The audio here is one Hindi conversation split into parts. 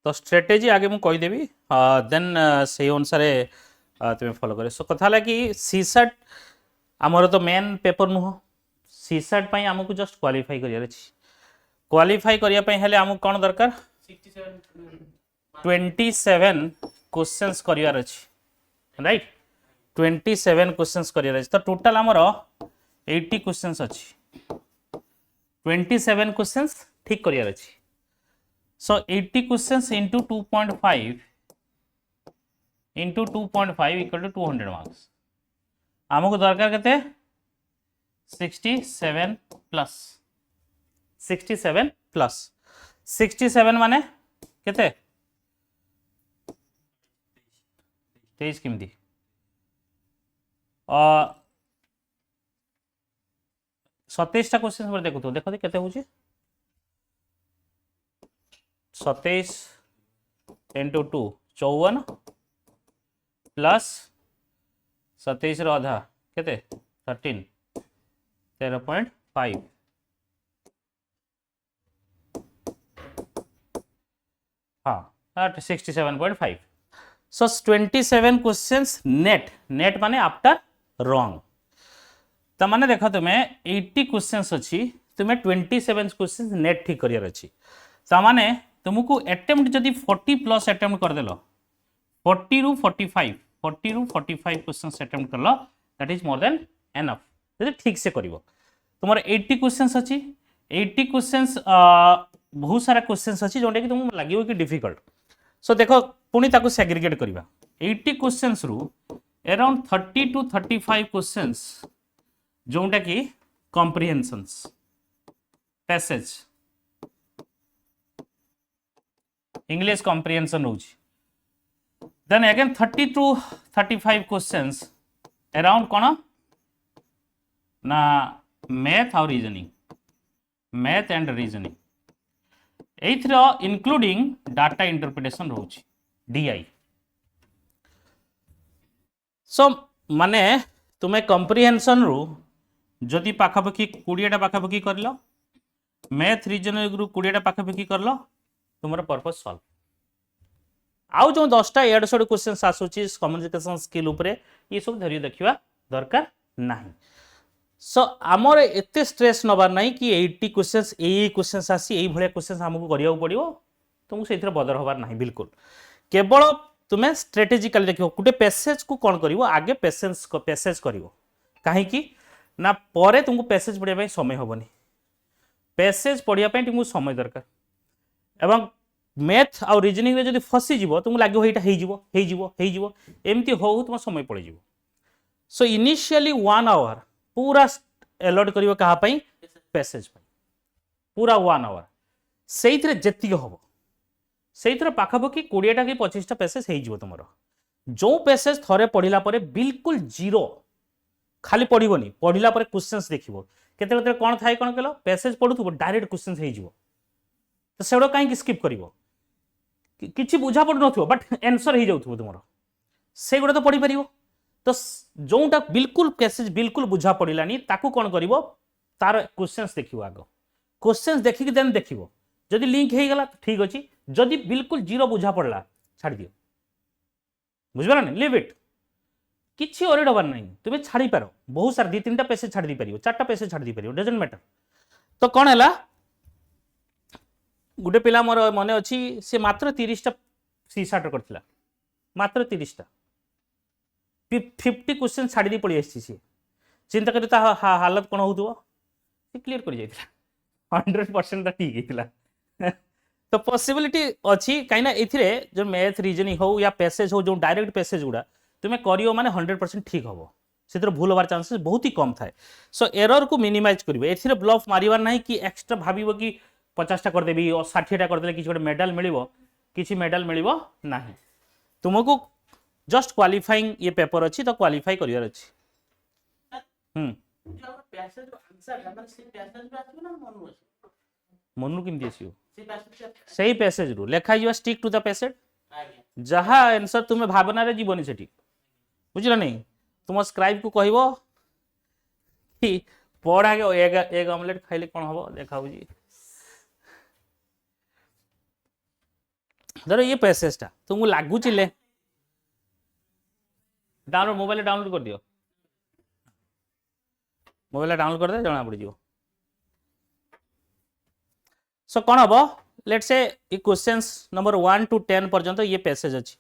तो स्ट्रेटेजी आगे मुझे कहीदेवी देन से अनुसार तुम फॉलो कर। सो कथा कि सीसैट आमर तो मेन पेपर नुह सीसैट पर आमको जस्ट क्वालिफाई कर क्वालिफाई करने आमको कौन दरकार 27 क्वेश्चंस करार अच्छी राइट 27 क्वेश्चंस करार अच्छी तो टोटाल आमर 80 क्वेश्चंस अच्छी 27 क्वेश्चंस ठीक करार अच्छी। So 80 questions into 2.5 into 2.5 equal to 200 marks. आमको दरकार केते 67 प्लस 67 प्लस 67 माने केते 23 किमती 27 टा क्वेश्चन पर देखो तो केते होची 27 इंटू 2 54 प्लस 27 अधा केते 13 13.5 हाँ 67.5 सो 27 क्वेश्चंस नेट माने आफ्टर रॉन्ग तो माने देखो तुम्हें 80 क्वेश्चंस अच्छी तुम्हें 27 क्वेश्चंस नेट ठीक करियर अच्छी तो माने तुमको अटेम्प्ट जदि 40 प्लस अटेम्प्ट करदेल 40 रु 45 क्वेश्चंस अटेम्प्ट करल that is more than enough जदि ठीक से करिवो तुमर 80 क्वेश्चंस अच्छी 80 क्वेश्चंस बहुत सारा क्वेश्चंस अच्छी जोटा कि तुमको लगे कि डिफिकल्ट सो देखो पुणी ताको सेग्रीगेट करवा 80 क्वेश्चंस रु अराउंड 30 टू 35 क्वेश्चंस जोटा कि कॉम्प्रिहेंशंस पैसेज इंग्लिश कॉम्प्रिहेंशन होची then again 30 to 35 questions around कौन ना मैथ और रीजनिंग मैथ एंड रीजनिंग एथर इंक्लूडिंग डाटा इंटरप्रिटेशन रोची डीआई सो माने तुम्हें कॉम्प्रिहेंशन रु जदि पाखापाखि 20टा पाखापाखि कर मैथ रीजनिंग रु 20टा पाखापाखि कर तुम पर्पज सॉल्व आउ जो 10टा एड सड क्वेश्चन आसूची कम्युनिकेशन स्किल उपरे ये सब धैर्य देखा दरकार नहीं सो आमर एते स्ट्रेस नबार नहीं कि 80 क्वेश्चंस ए क्वेश्चंस आसी एई भलिया क्वेश्चंस हमको करिया पड़िवो तुमको सेथिरे बदर होबार नहीं बिल्कुल केवल तुम्हें स्ट्रेटेजिकली देखियो गुटे पैसेज को कौन करिवो आगे पैसेज करिवो काहे कि ना परे तुमको पैसेज पढ़िया पई समय होबनी पैसेज पढ़िया पई तुमको समय दरकार एवं मैथ आउ रीजनिंग रे जदि फसी जीवो तुमको लागो एटा हे जीवो एमती हो तुम समय पड़े जीवो सो इनिशियली 1 आवर पूरा अलॉट करिवो कहा पई पैसेज पई पूरा 1 आवर सेइथरे जेति होबो सेइथरे पाखापाखि 20 टा कि 25 टा पैसेज हे जीवो तुमरो जो पैसेज थरे पढ़िला परे बिल्कुल जीरो खाली पढ़िबोनी पढ़िला परे क्वेश्चंस देखिबो केते केते कोन थाई कोन केलो पैसेज पढुथबो डायरेक्ट क्वेश्चंस हे जीवो तो सेडो काई स्किप करिवो किछि बुझा पड़ नथिबो बट आंसर हे जाउथबो तुमरो से गुडा तो पढ़ी परिवो तो जोटा बिल्कुल पैसेज बिल्कुल बुझा पड़िलानी ताकू कोन करिवो तार क्वेश्चंस देखिवो आगो क्वेश्चंस देखि देन देखिवो जदि लिंक हे गला ठीक अछि जदि बिल्कुल जीरो बुझा पड़ला छाड़ दियो बुझबा ना लीव इट किछि ओरिड होबार नहीं तुमे छाड़ी पारो बहुत सारा 2-3टा पैसेज छाड़ दी परिवो 4टा पैसेज छाड़ दी परिवो डजंट मैटर तो कोन हला गुटे पिला मोर मने अच्छी से मात्र 30टा सीसाट करथिला मात्र 30टा 50 क्वेश्चन छाड़ी दी पड़ी आसी सी चिंता करी ता हालत कोन होउथबो से क्लियर कर जाइतिला 100% ठीक हेतिला तो पॉसिबिलिटी अच्छी कहीं एथिरे जो मैथ रीजनिंग हो या पैसेज हो जो डायरेक्ट पैसेज गुड़ा तुम्हें करियो माने 100% ठीक हम से भूल होबार चांसेस बहुत ही कम थाए सो एरर को मिनिमाइज करिवो एथिरे ब्लफ मारिबार नहीं कि एक्स्ट्रा भाबिबो कि 50टा करदेवी और 60टा करदे किसी गोटे मेडल मिलिबो किसी मेडल मिलिबो नहीं तुमको जस्ट क्वालिफाइंग ये पेपर अच्छी तो क्वालिफाई करियर अच्छी मनु केमती आसीबो सही पैसेज रु लेखा जिवा स्टिक टू द पैसेज जहा आंसर तुम्हें भावना रे जीवनी सेठी बुझला नहीं तुम स्क्राइब को कहबो कि पढ़ आगे एग ऑमलेट खाइले कोन हबो देखाउ जी धर ये पैसेजटा तुमको लगुच डाउनलोड मोबाइल डाउनलोड कर दियो, मोबाइल डाउनलोड कर दे जना पड़। सो कौन हम लेट्स से ये क्वेश्चंस नंबर 1 to 10 पर्यंत ये पैसेज अच्छी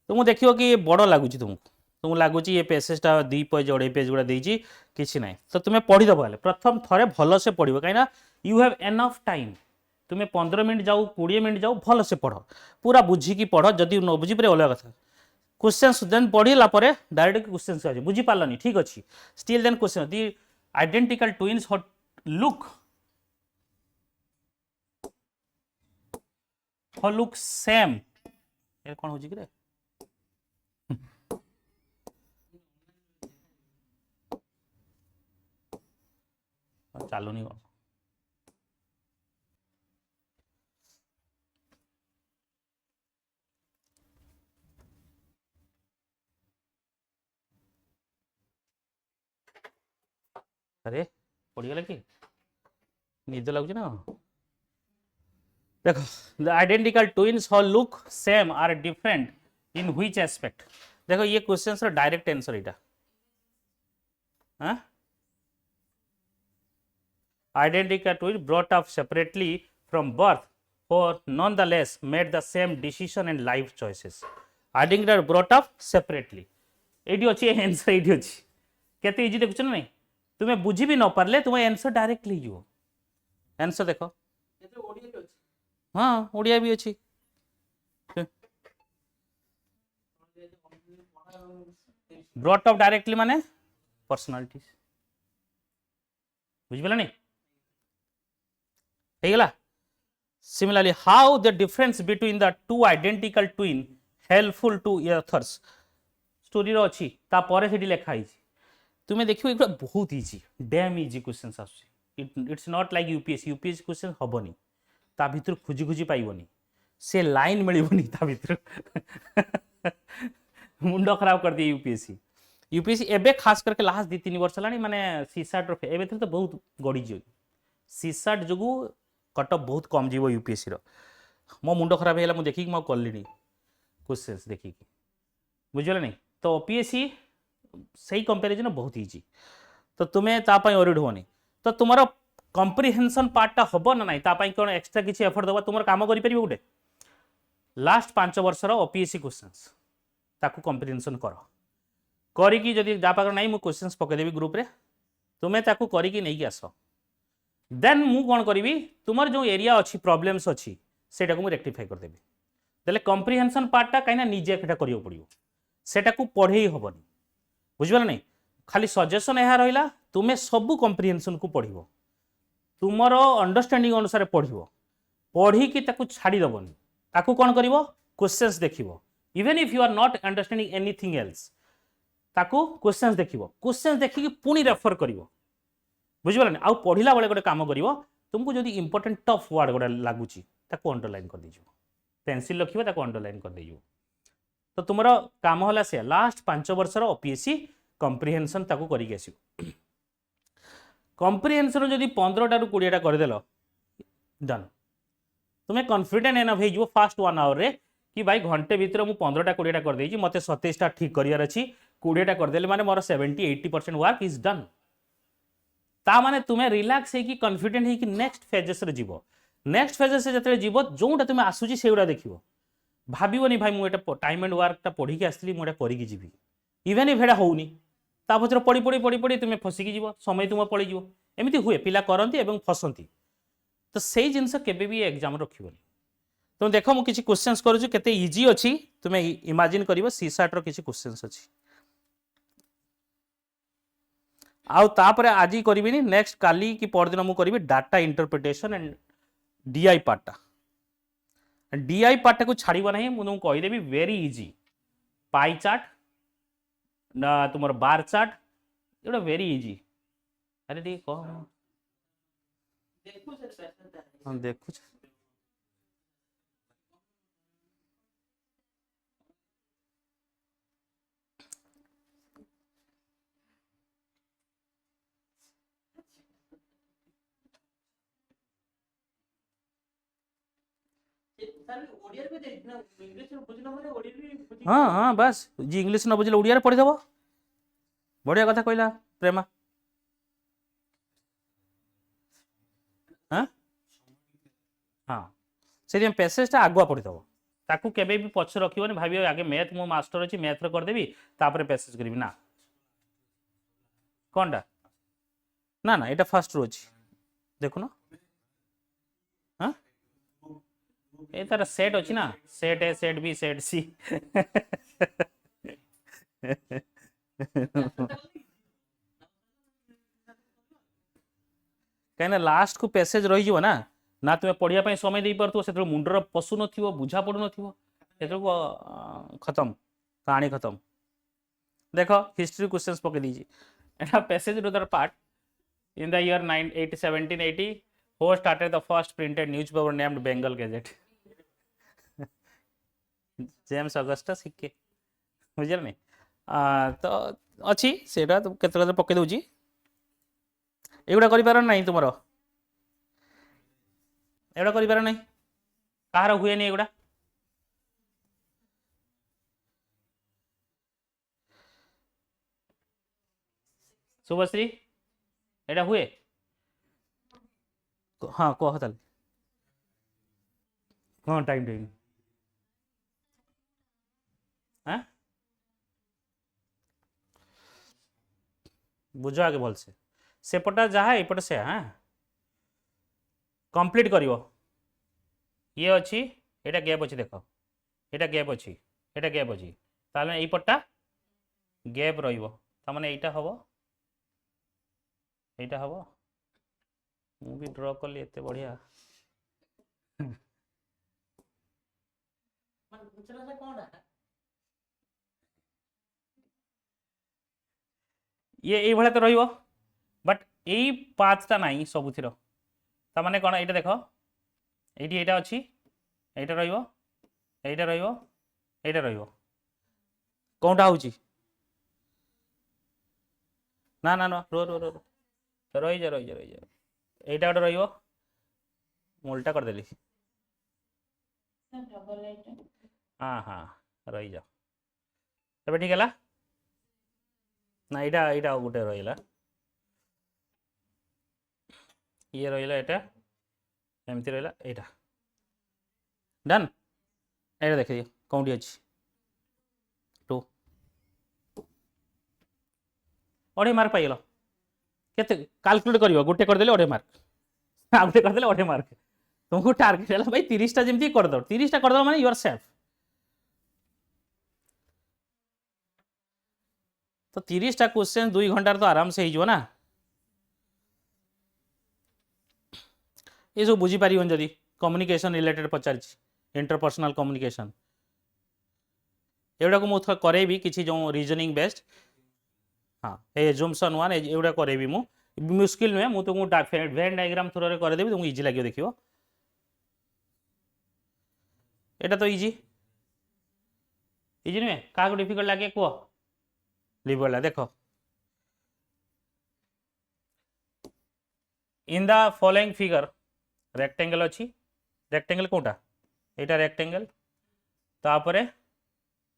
तुमको देखियो कि ये बड़ लगुच तुमको लगुच ये पैसेजटा 2 पेज 2.5 पेज गुड़ा देती किसी ना तो तुम्हें पढ़ीदेव हेल्ले प्रथम थे भल से पढ़ कहीं यू हैव एनफ टाइम तुम्हें 15 मिनट जाऊ 20 मिनट जाऊ भल से पढ़ पूरा बुझिकी पढ़ जदि न बुझीपर अलग कथा क्वेश्चन देन पढ़ला डायरेक्ट क्वेश्चन बुझी पार्लनी ठीक अच्छे स्टिल देन क्वेश्चन दि आइडेंटिकल ट्विन्स लुक सेम ये कौन हो कि चलुनी कौन अरे पड़गला कि निद लगुच ना देखो the identical twins hall look same are different in which aspect देखो ये क्वेश्चन डायरेक्ट आंसर इटा identical twin brought up separately from birth for nonetheless made the same decision and life choices identical brought up separately एडी अछि आंसर एडी अछि केते इजी देखुछ नै तुम्हें बुझी भी न पारले तुम्हें आंसर डायरेक्टली जीवो आंसर देखो केते ओडिया भी अछि हां ओडिया भी अछि brought up directly माने पर्सनालिटी बुझ गेला नै Similarly, how the difference between the two identical twin helpful to authors story रो अछि ता परे सेठी लेखा हिची तुमे देखियो एगुडा बहुत इजी डैम इजी क्वेश्चंस आसुची it's not like UPSC question हबनी ता भितर खुजी खुजी पाइबनी से लाइन मिलिबनी ता भितर मुंडो खराब कर दिए यूपीएससी एबे खास करके लास्ट 2-3 वर्ष लानी माने सीसाट रो एबे तो बहुत गडी जो सीसाट जगु कटअप बहुत कम जीव यूपीएससी मो मुंड खराब है मुझे देखिक कली क्वेश्चंस देखिक बुझे नहीं तो ओपीएससी सही कंपैरिजन बहुत इजी तो तुम्हें तापाई ओरिड होनी तो तुम कंप्रिहेंशन पार्टा हम ना ना तापाई कौन एक्सट्रा किसी एफर्ट दबा तुम काम कर गोटे लास्ट 5 वर्षर ओपीएससी क्वेश्चंस ताकू कंप्रिहेंशन करी जदि जा पाख नहीं मुझे क्वेश्चंस पकईदेवी ग्रुप रे तुम्हें ताकू करी नहीं आस देन मु कौन करी तुम जो एरिया अच्छी प्रॉब्लम्स अच्छी सेटा को रेक्टिफाई करदेवी तेल कंप्रिहेंशन पार्टा कहीं निजे एटा करियो पड़ियो सेटा को पढ़े हेनी बुझिपार नहीं खाली सजेशन यह रहा तुम्हें सबू कंप्रिहेंशन को पढ़ो तुमर अंडरस्टैंडिंग अनुसार पढ़ो पढ़ी छाड़देवनी ताकू कौन कर क्वेश्चंस देख even if you are not understanding anything else ताकू क्वेश्चंस देखिए पुणी रेफर कर बुझिपारे आउ पढ़ला बेले गोटे कम कर तुमको जो इंपोर्टेंट टफ वर्ड गोटे लगुच अंडरलाइन कर दीजिए पेंसिल रखिए अंडरलाइन कर दीजिए तो तुम काम है से लास्ट 5 वर्षर ओपीएससी कंप्रिहेंशन ताकू करिक आसियो कंप्रिहेंशन जदि 15टा 20टा करदेल डन तुम्हें कॉन्फिडेंट एनफ हो फास्ट 1 आवर रे कि भाई घंटे भितर मुझे 15टा 20टा कर देछि मते 27टा ठीक करियार अछि 20टा करदेले माने मोर 70-80% वर्क इज डन ता माने तुम्हें रिलैक्स है कि कॉन्फिडेंट है कि नेक्स्ट फेजेस रे जीवो नेक्स्ट फेजेस से जतरे जीवो जोटा तुम्हें आसुची सेउडा देखिवो भाबिबोनी भाई मु एटा टाइम एंड वर्क ता पढ़ी के आसली मु एटा करी के जीवी इवन इफ एटा होउनी ता भीतर पड़ी पड़ी पड़ी पड़ी तुम्हें फसिकी जीवो समय तुम पळी जीवो एमिति हुए पिला करंती एवं फसंती तो सेही जिंस केबे भी एग्जाम रखिबोनी तुम देखो मु किछि क्वेश्चंस करू केते इजी अछि तुम्हें इमेजिन करिवो सीसाट रो किछि क्वेश्चंस अछि आउ तापरे आजी करिबिनी नेक्स्ट काली कि परदिन मु करिबि data interpretation and DI part को छाड़िबा नहीं मु तुमको कहि देबी वेरी इजी पाई चार्ट ना तुमर बार चार्ट एटा वेरी इजी अरे ठीक कह हम देखु हाँ हाँ बस जी इंग्लीश न बुझे ओडिया पढ़ीदेव बढ़िया कथा कहला प्रेमा हाँ हाँ से पैसेजटा आगुआ पढ़ीदेव ताकू केबे भी पछ रखिबनी भाबियो आगे मैथ मो मास्टर अछि मैथ रे कर देबी तापर पैसेज करबी ना कोनटा ना ना एटा फर्स्ट रो अछि देखुन हाँ ए तार सेट अछि ना set A set B set C कहीं लास्ट को पैसेज रही ना ना तुम्हें पढ़िया समय दे पार से मुंडर पशु न बुझा पड़ू न खत्म कहानी खत्म देख हिस्ट्री क्वेश्चंस पकई दीजिए एटा पैसेज रो part in the year 1780 who started the first printed newspaper named Bengal Gazette James Augustus Hicky बुझल नहीं तो अच्छी सेटा तो केते पकई दउची एगुड़ा करि पार नहीं तुमरो एगुड़ा करि पार नहीं कहार हुए नहीं एगुड़ा शुभश्री एटा हुए हाँ कह ताल हाँ टाइम टाइम हाँ बुझ आगे भल से सेपटा जहाँ एपटे से हाँ कंप्लीट करिवो ये अच्छी एटा गैप अच्छी देख एटा गैप अच्छी एटा गैप अच्छी ताले एई पट्टा गैप रहिबो तामाने एटा हबो एटा हबो मु भी ड्रॉ कली एते बढ़िया ये भाया तो रहिबो बट एई पाथटा नाही सबुथिर तामाने कोन एटा देखो एटी एटा अच्छी एटा रहिबो एटा रहिबो एटा रहिबो कोनटा होची ना ना ना रो रो रो रही जा एटा गोटे रहिबो उल्टा कर देली हाँ हाँ रही जा तबे ठीक है ना एटा एटा गोटे रहिला ये रहिला एटा एमती रहिला एटा डन एटा देख दियो कौंटी अछि 2 अढ़े मार्क पाइल केते कैलकुलेट करियो गोटे कर देले अढ़े मार्क आ गोटे कर देले अढ़े मार्क तुमको टारगेट है भाई 30 टा जेमती कर दो 30 टा कर दो माने यू आर सेफ तो 30 टा क्वेश्चन 2 घंटा तो आराम से हो ना ये सब बुझी पार जदि कम्युनिकेशन रिलेटेड पचार इंटरपर्सनल कम्युनिकेशन एगुड़ा को मुझे करेबी किसी जो रीजनिंग बेस्ड हाँ एजम्पशन वन एगुड़ा करेबी मुश्किल नुहे मुझे तुमको वेन डायग्राम थ्रू रे करदेबी तुमको इजी लगे देखियो एटा तो इजी इजी नुहे क्या डिफिकल्ट लगे कह लिबला देख in the following figure rectangle अच्छी रेक्टेंगल कोटा एटा रेक्टेंगल तापरे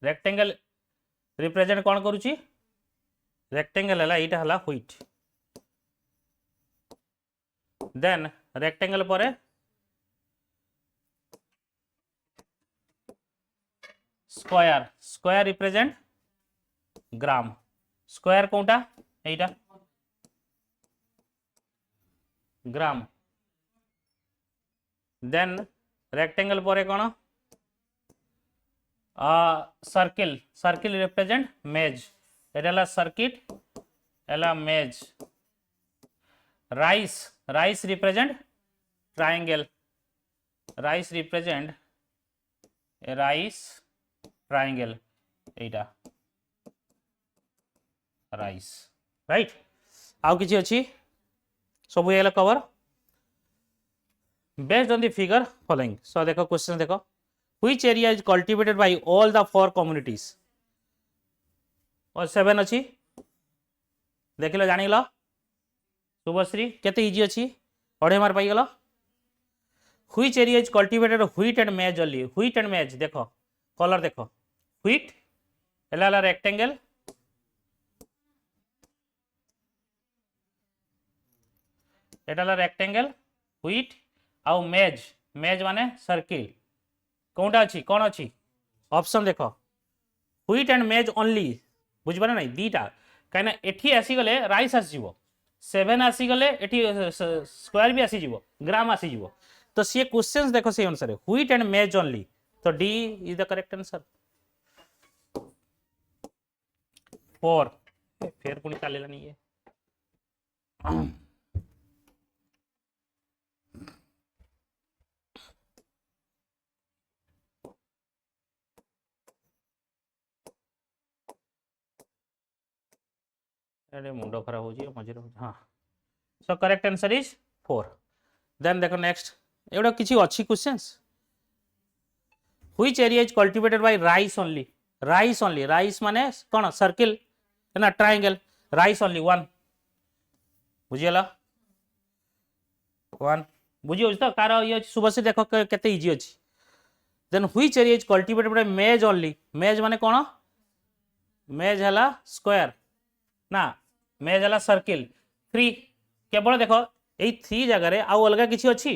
रेक्टेंगल रिप्रेजेंट कौन करुची रेक्टेंगल है यहाँ है व्हिट देन रेक्टेंगल पर स्क्वायर स्क्वायर रिप्रेजेंट ग्राम स्क्वायर कोटा एटा ग्राम देन रेक्टेंगल पर कौन सर्किल सर्किल रिप्रेजेंट मेज एटा सर्किट एला मेज rice rice represent triangle rice represent rice triangle एटा राइस राइट आउ किछि अछि सब ये cover based on the figure following so देखो क्वेश्चन देखो which area is cultivated bye all the 4 communities और 7 अच्छी देख लो जानिल शुभश्री केते इजी अच्छी अढ़े मार पाइगल which area is cultivated wheat and maize only wheat and maize देखो कलर देखो व्हीट एला रेक्टेंगल एटा रेक्टेंगल व्हीट आउ मेज मेज माने सर्किल कौनटा अच्छी कौन अच्छी ऑप्शन देखो व्हीट एंड मेज ओनली बुझिपारे ना दीटा कहीं एठी आसीगले राइस आसीजिवो 7 आसीगले एठी स्क्वायर भी आसीजिवो ग्राम आसीजिवो तो सी क्वेश्चंस देखो से अनुसार व्हीट एंड मेज ओनली तो D is the correct answer 4 फिर पुणी चलेला नहीं है अरे मुंडो खराब हो जाए मझे हाँ so correct answer is 4 then देखो नेक्स्ट एवढा किसी अच्छी questions which area is cultivated by rice only rice माने कौन सर्किल है ना ट्रायंगल राइस ओनली 1 बुझीगला 1 बुझी तो कार ये शुभ से देखो केते इजी अछि then which area is cultivated by maize only maize माने कौन मेज हला स्क्वायर ना मेज हला सर्किल 3 केवल देखो यही 3 जगह आउ अलग किसी अच्छी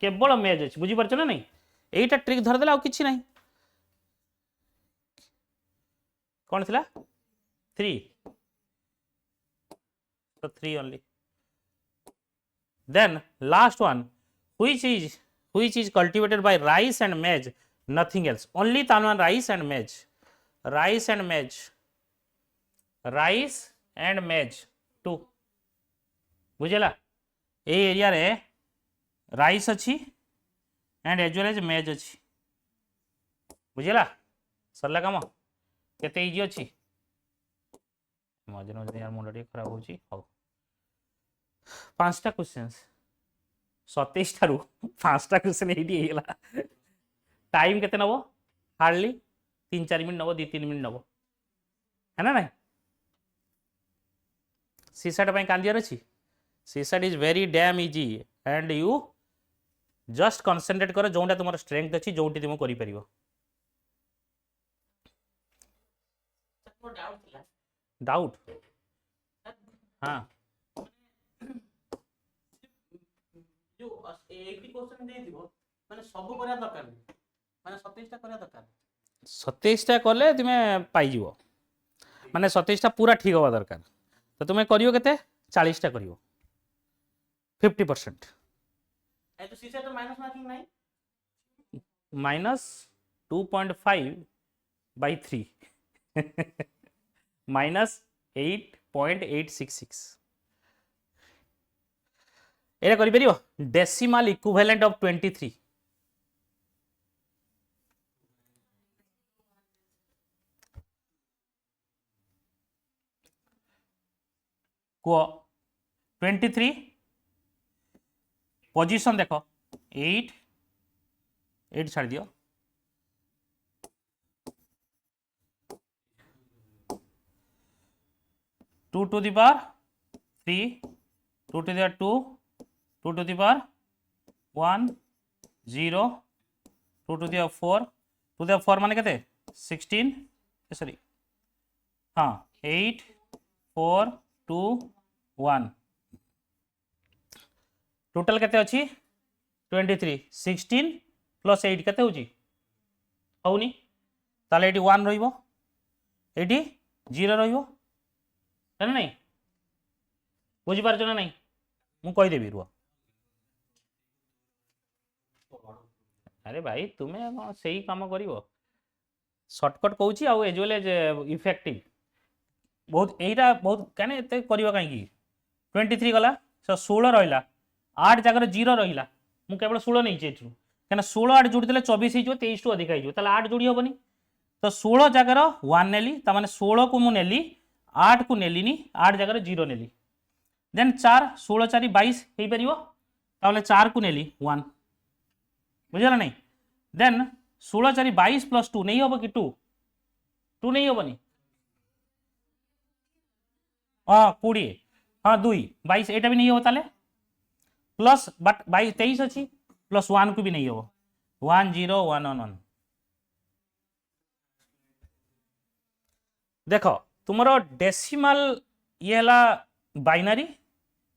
केवल मेज अच्छी बुझीपार ना नहीं यहीटा ट्रिक धरदेला आउ किछि नहीं कौन थिला 3 तो 3 only then last one which is cultivated by rice and maize nothing else only तानवान राइस एंड मेज 2 बुझेला ए एरिया रे राइस अच्छी and as well as maize अच्छी बुझेला सरला काम केते इजी अच्छी मजे मजे यार मुंड खराब होची हो 5टा क्वेश्चंस 27 ठारू 5टा क्वेश्चन एडी हेला टाइम केते नबो हार्डली 3-4 मिनिट नबो 2-3 मिनिट नबो है ना नहीं सीसेट ପାଇଁ କାନ୍ଦିଆର ଅଛି CSAT is very dam easy and you just concentrate कर जोटा तुम स्ट्रेंथ अच्छी जोटी तुम कर पारिबो डाउट हाँ जो 80 क्वेश्चन देथिबो माने सब करिया दरकार माने 27 टा करिया दरकार 27 टा करले तुमे पाई जीवो माने 27 टा पूरा ठीक होवा दरकार तो तुम्हें करियो केते 40 टा करियो 50% ए तो सीसेट माइनस मार्किंग नहीं माइनस 2.5 by 3 माइनस 8.866 एरा करि परियो डेसिमल इक्विवेलेंट ऑफ 23 को 23 पोजीशन देखो 8 छाड़ दियो 2 to the power 3 2 to the power 2 2 to the power 1 0 2 to the power 4 to the power 4 माने केते 16 सॉरी हाँ 8 4 2 1 टोटल केते अछि 23 16 प्लस 8 केते होची होउनी ताले एटी 1 रहिबो एटी 0 रहिबो है ना नहीं बुझी पारछ ना नहीं मु कहि देबी रुआ अरे भाई तुम्हें सही काम करिवो शॉर्टकट कहूची आ एज वेल एज इफेक्टिव बहुत एटा बहुत कने एते करिवा काई की 23 गला 16 रहिला 8 जगह 0 रहिला मु केवल 16 नहीं चेचु कने 16 8 जोड़ी देले 24 ही जो 23 टू अधिक ही ताले 8 जोड़ी होबनी तो 16 जगह 1 नेली ता माने 16 को मु नेली 8 को नेलिनी 8 जगह 0 नेली देन 4 16 4 22 हे परिवो ताले 4 को नेली 1 बुझला नहीं देन 16 4 22 प्लस 2 नहीं होबो कि 2 नहीं होबनी हाँ 20 हाँ 2 22 एटा भी नहीं हो ताले प्लस बट 23 अच्छी प्लस 1 को भी नहीं हम 1 0 1 1 1 देख तुम डेसिमाल ये है बाइनरी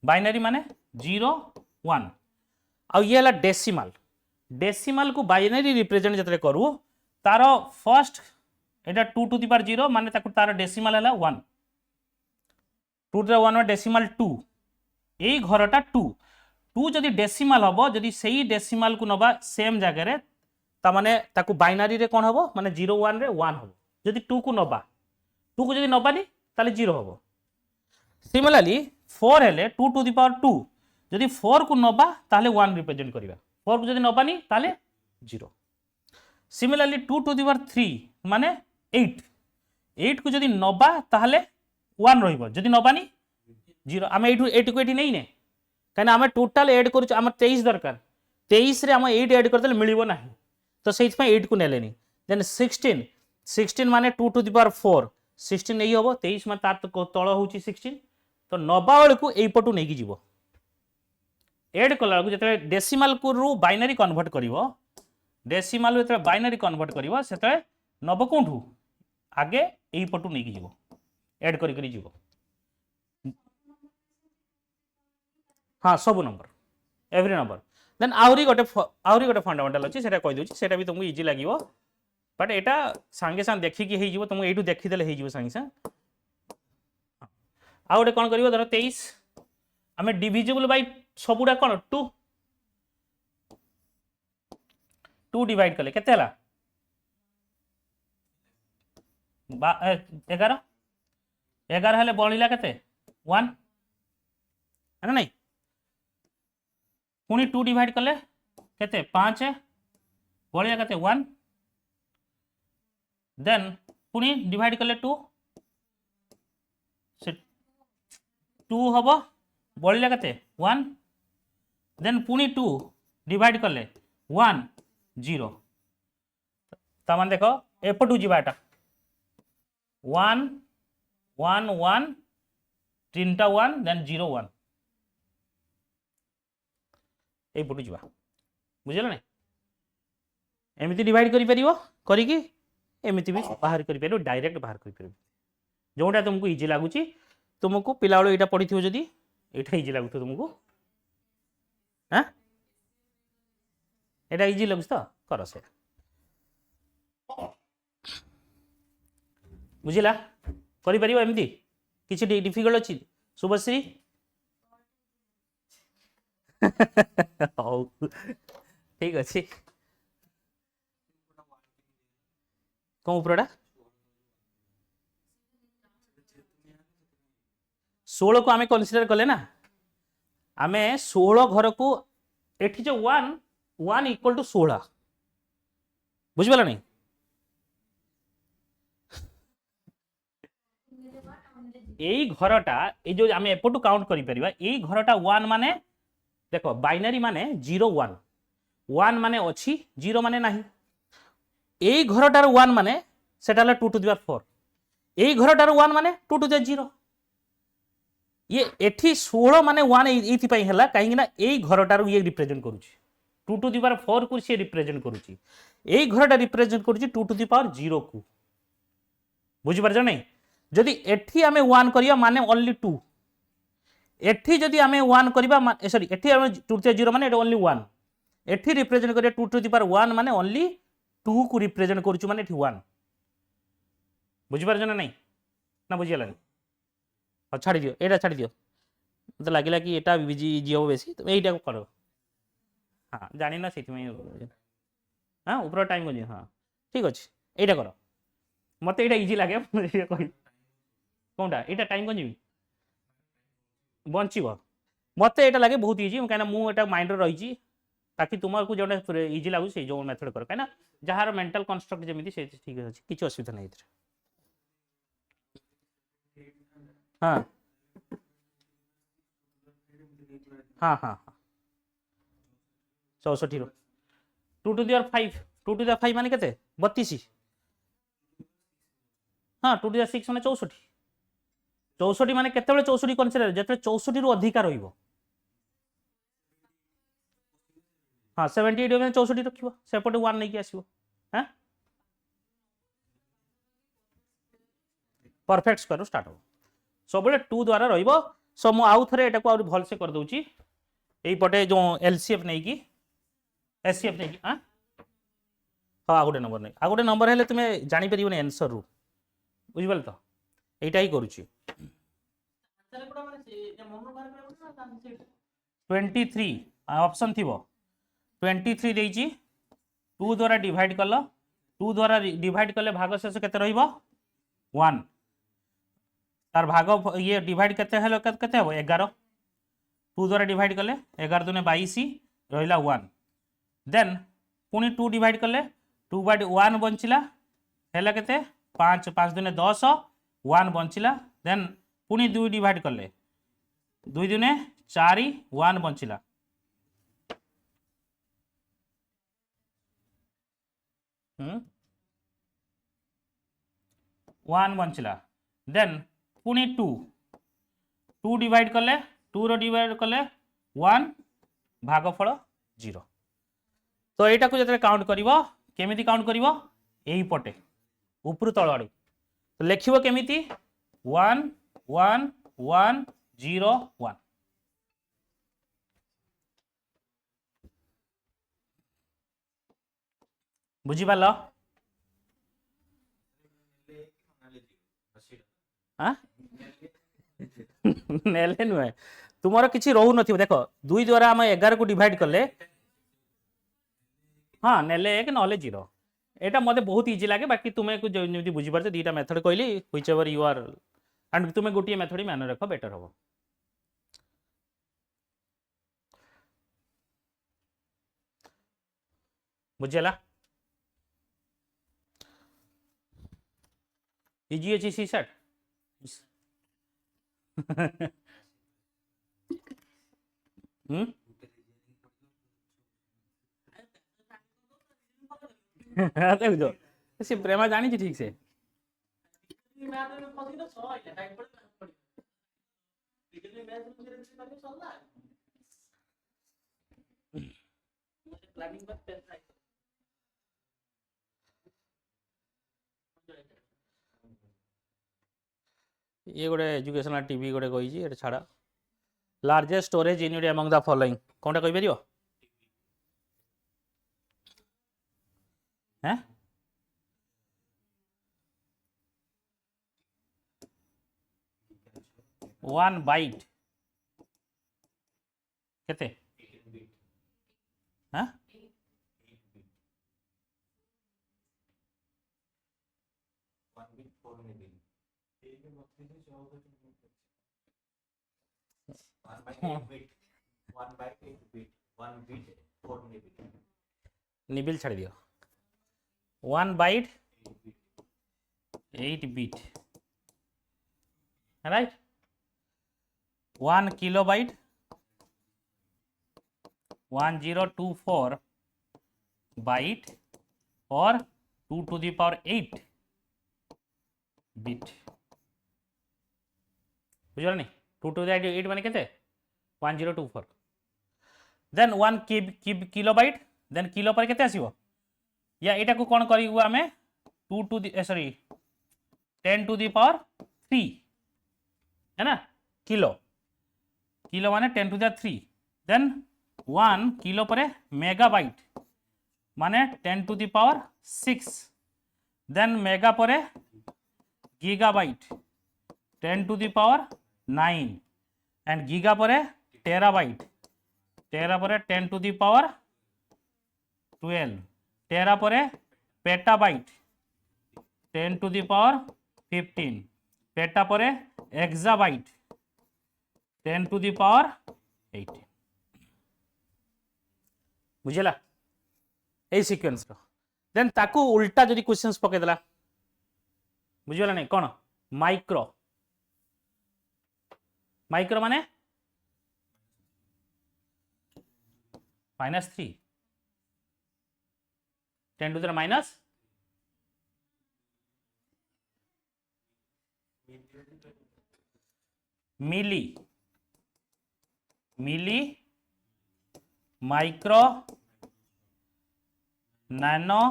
बाइनरी माने 0 1 आ ये है डेसिमाल डेसिमाल को बाइनरी रिप्रेजेंट जतरे करू तार first Etah 2 to the power 0 माने ताको तार डेसिमाल है 1 2 टू द 1 डेसिमाल 2 एई घरटा 2 2 जदि डेसिमाल हबो जदि सेही डेसिमाल को नबा सेम जगह रे ता माने ताको बाइनरी रे कोन हबो माने 0 1 रे 1 हबो जदि 2 को नबा 2 को जदि नबानी ताले 0 हबो सिमिलरली 4 हेले 2 टू द पावर 2 जदि 4 को नबा ताले 1 रिप्रेजेंट करिवा 4 को जदि नबानी ताले 0 सिमिलरली 2 टू द पावर 3 माने 8 8 को जदि नबा ताले 1 रहिबो जदि नबानी 0 आमे 8 को एठी नहीं ने कना आमे टोटल ऐड करू आमे 23 दरकार 23 रे आमे 8 ऐड करदेले मिलिबो नाही तो सेइथ में 8 को नेलेनी देन 16 16 माने 2 टू द पावर 4 16 नहीं होबो 23 माने तार तळ होउची 16 तो नबा वाले को एई पटू नेकी जीवो ऐड कला को जते डेसिमल को रु बाइनरी कन्वर्ट करिवो डेसिमल जते बाइनरी कन्वर्ट करिवो सेते नब कोठू आगे एई पटू नेकी जीवो ऐड करी करी जीवो हाँ सब नंबर एवरी नंबर देन आउरी गोटे फंडामेंटल अछि सेटा कहि दोछि सेटा भी तुमको इजी लागिवो बट एटा संगे संग देखि कि हेइ जीवो तुमको एटू देखि देले हेइ जीवो संगे संग आ गोटे कोन करिवो धर 23 आमे डिविजिबल बाय सबुडा कोन 2 2 डिवाइड कले केते हला 11 11 हेले बणिला केते 1 है ना नहीं पुणी 2 डिवाइड कले केते 5 बणिला केते 1 देन पुणी डिवाइड कले 2 से 2 हबो बळिला केते 1 देन पुणी 2 डिवाइड कले 1 0 तमान देखो एपटू जीवाटा 1 1 1 तीनटा 1 देन 0 1 एपटू जीवा बुझिला नै एमिति डिवाइड करि परिबो करि कि एमिति भी बाहर करि परिबो डायरेक्ट बाहर करि परिबो जोटा तुमको इजी लागुची तुमको पिला वाला एटा पढिथियो जदी एटा इजी लागुथो तुमको हां एटा इजी लागुछ त कर से बुझिला करि परिबो एमिति किछि डिफिकल्ट अछि शुभश्री ठीक अच्छे कौन उपरटा 16 को आमे कन्सिडर कले ना आमे 16 घर को एठी जो 1 1 इक्वल टू 16 बुझिबला नहीं एई घरटा ए जो आमे एपटू काउंट करि परिबा एई घरटा 1 माने देखो बाइनरी माने 0 1 1 माने अछि 0 माने नाही एई घरटार 1 माने सेटा 2 टू द पावर 4 एई घरटार 1 माने 2 टू द 0 ये एठी 16 माने 1 एथि पई हला काहे ना एई घरटार ये रिप्रेजेंट करूची 2 टू द पावर 4 को से रिप्रेजेंट करूची एई घरटा रिप्रेजेंट करूची 2 टू द पावर 0 को बुझि परछ नै जदि एठी आमे 1 करिया माने ओनली 2 एठी जदि आमे 1 करिबा सॉरी एठी आमे 2 टू द 0 माने एटा ओनली 1 एठी रिप्रेजेंट करिया 2 टू द पावर 1 माने ओनली 2 को रिप्रेजेंट करूची माने एठी 1 बुझि परछ ना नै ना बुझियला नै और छाड़ी दियो एटा छाड़ी दियो तो लागिला कि एटा इजी हो बेसी तो एटा को करो हां जानि ना सेति में हां ऊपर टाइम को हां ठीक अछि एटा करो मते एटा इजी लागे मुझे कहि कोनटा एटा टाइम को जीवी बंचिबो मते एटा लागे बहुत इजी काना मु एटा माइंड रे रही छी ताकि तुमर को जोटा इजी लागु से जो मेथड कर काना जहार मेंटल कंस्ट्रक्ट जेमिति से ठीक अछि किछ असुविधा नै इधर हाँ हाँ हाँ हाँ 64 रो 2 टू द 5 2 टू द 5 माने केते 32 हाँ 2 टू द 6 माने 64 64 माने केते बेले 64 कन्सिडर जते 64 रु अधिका रहिबो हाँ 78 में 64 रखियो सेपटे 1 नहीं कि आसीबो हां परफेक्ट स्क्वायर स्टार्ट हो सब 2 द्वारा रहिबो सो मु आउ थरे एटा को और भल से कर दोची एई पटे जो एलसीएफ नहीं कि एससीएफ नहीं कि हां हाँ आ गोटे नंबर हेले तुमे जानि परिबो आंसर रु बुझिबल तो एटा ही करूची 23 ऑप्शन थी 23 देइची 2 द्वारा डिवाइड कल 2 द्वारा डिवाइड कले भाग शेष केते रहिबो 1 तार भाग ये डिवाइड केते हेलो केते हो 11 2 द्वारा डिवाइड कले 11 दुने 22 रहिला 1 देन पुनी 2 डिवाइड कले 2 बाय 1 बंचिला हेला केते 5 5 दुने 10 1 बंचिला देन पुनी 2 डिवाइड कले 2 दुने 4 1 बंचिला वन बंचिला देन पुनी 2 डिवाइड कले 2 रो डिवाइड कले 1 भागफल 0 तो एटा को जते काउंट करिवो केमिति काउंट करिवो एही पटे ऊपर तळ आडू तो लिखिबो केमिति 1 1 1 0 1 बुझी पालो हाँ नेले नुहे तुमर किसी रहू नथिबो देखो 2 द्वारा हम 11 को डिवाइड करले हाँ नेले 1 नले 0 एटा मते बहुत इजी लागे बाकी तुमे को जेमि बुझी परते दीटा मेथड कहली whichever you are and तुमे गोटी मेथड ही मान रखो बेटर हो बुझेला इजी अछि सी सेट से प्रेमा जानी ठीक से ये गोटे एजुकेशनल टीवी गोटे कही छाड़ largest storage unit among the following कौनटा कहि परियो हैं 1 बाइट केते हाँ 1 by 8 bit 1 bit 4 निबिल छाड़ दियो 1 byte 8 bit right 1 kilobyte 1024 byte और 2 to the power 8 बिट बुझल नहीं 2 to the 8 माने केते 1024 देन 1 किलोबाइट देन किलो पर केते आसीबो या एटा को कोन करिवो हमें 2 to the sorry 10 to the power 3 है ना किलो किलो माने 10 to the 3 देन 1 किलो पर मेगाबाइट माने 10 to the power 6 then mega पर gigabyte 10 to the power 9 and giga पर टेराबाइट टेरा पर 10 to the power 12 टेरा पर petabyte 10 to the power 15 peta पर एक्साबाइट 10 to the power 8 बुझेला ए सीक्वेंस रो देन ताकू उल्टा जदी क्वेश्चंस पके देला बुझियला नहीं कोन माइक्रो माइक्रो माने -3 10 to the minus milli micro nano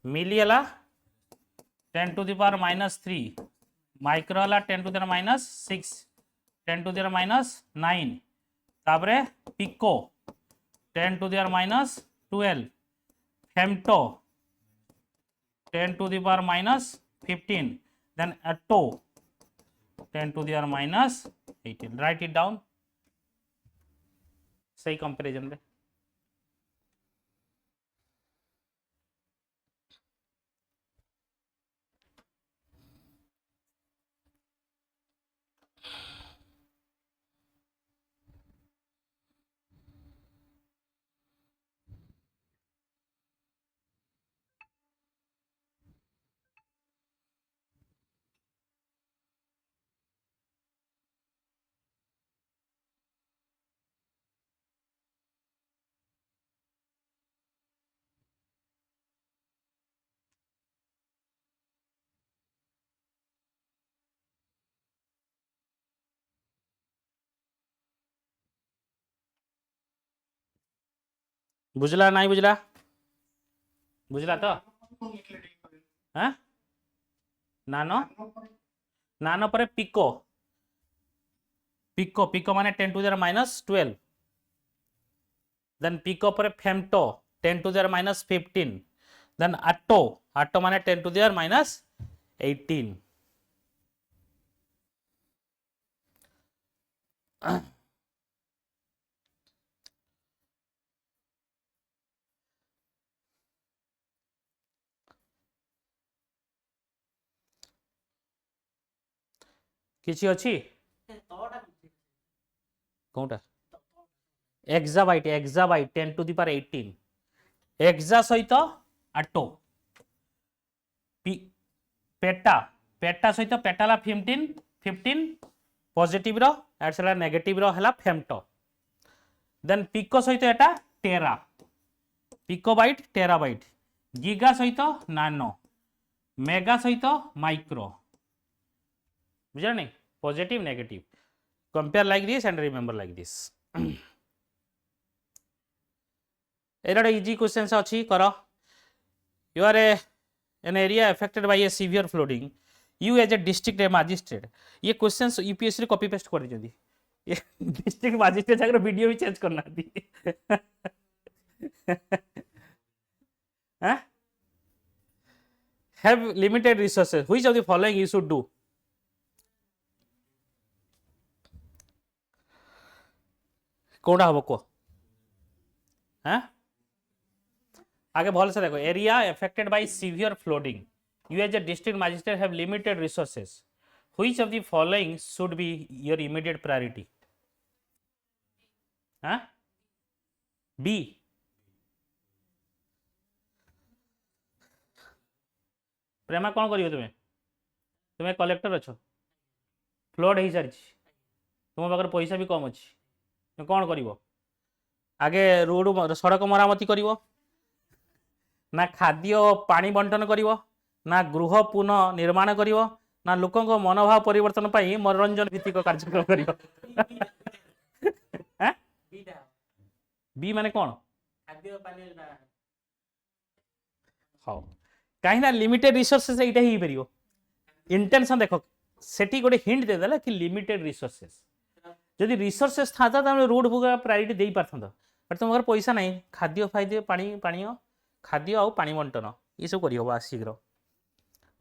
milli है 10 to the power -3 माइक्रो है 10 to the -6 10 to the -9 तापरे pico 10 to the -12 femto 10 to the power -15 then atto 10 to the power -18 write it down सही कंपैरिजन रे बुझला नहीं बुझला बुझला तो हाँ नानो नानो पर पिको पिको पिको माने 10 to the -12 देन पिको पर femto 10 to the -15 then atto atto माने 10 to the -18 किसी अच्छी कौनटा exabyte 10 to the power 18 exa सहित अट्टो पेटा पेटा सहित पेटाला 15 पॉजिटिव रो एट सला नेगेटिव रो हला फेमटो देन पिको सहित एटा टेरा पिकोबाइट टेराबाइट गीगा सहित नानो मेगा सहित माइक्रो बुझा नहीं positive negative compare like this and remember like this एटा इजी क्वेश्चन अच्छी कर you are in area affected by a severe flooding you as a district magistrate ये क्वेश्चन यूपीएससी कॉपी पेस्ट कर दी ये डिस्ट्रिक्ट मजिस्ट्रेट जाकर वीडियो भी चेंज करना दी have limited resources which of the following you should do कोड़ा हम को हाँ आगे भल से देखो area affected by severe flooding you as a district magistrate have limited resources which of the following should be your immediate priority हाँ बी प्रेमा कौन करियो तुम्हें तुम्हें कलेक्टर अच्छो फ्लड हो सारी तुम पाखे पैसा भी कम अच्छी तुम कौन कर आगे रोड सड़क मरामती कर ना खाद्य पानी बंटन कर ना गृह पुनः निर्माण कर ना लोकों मनोभाव परिवर्तन पाई मनोरंजन भित्तिक कार्यक्रम कर बी माने कौन हाँ कहीं लिमिटेड रिसोर्सेस एटा ही परियो इंटेंशन देखो सेठी गोटे हिंट दे देला कि लिमिटेड रिसोर्सेस जदि रिसोर्सेस था तो रोड बुगा प्रायोरिटी दे पारथंत बट तुम अगर पैसा नहीं खाद्य फाद्य पानी पानी खाद्य आउ पानी बंटन ये सब कर शीघ्र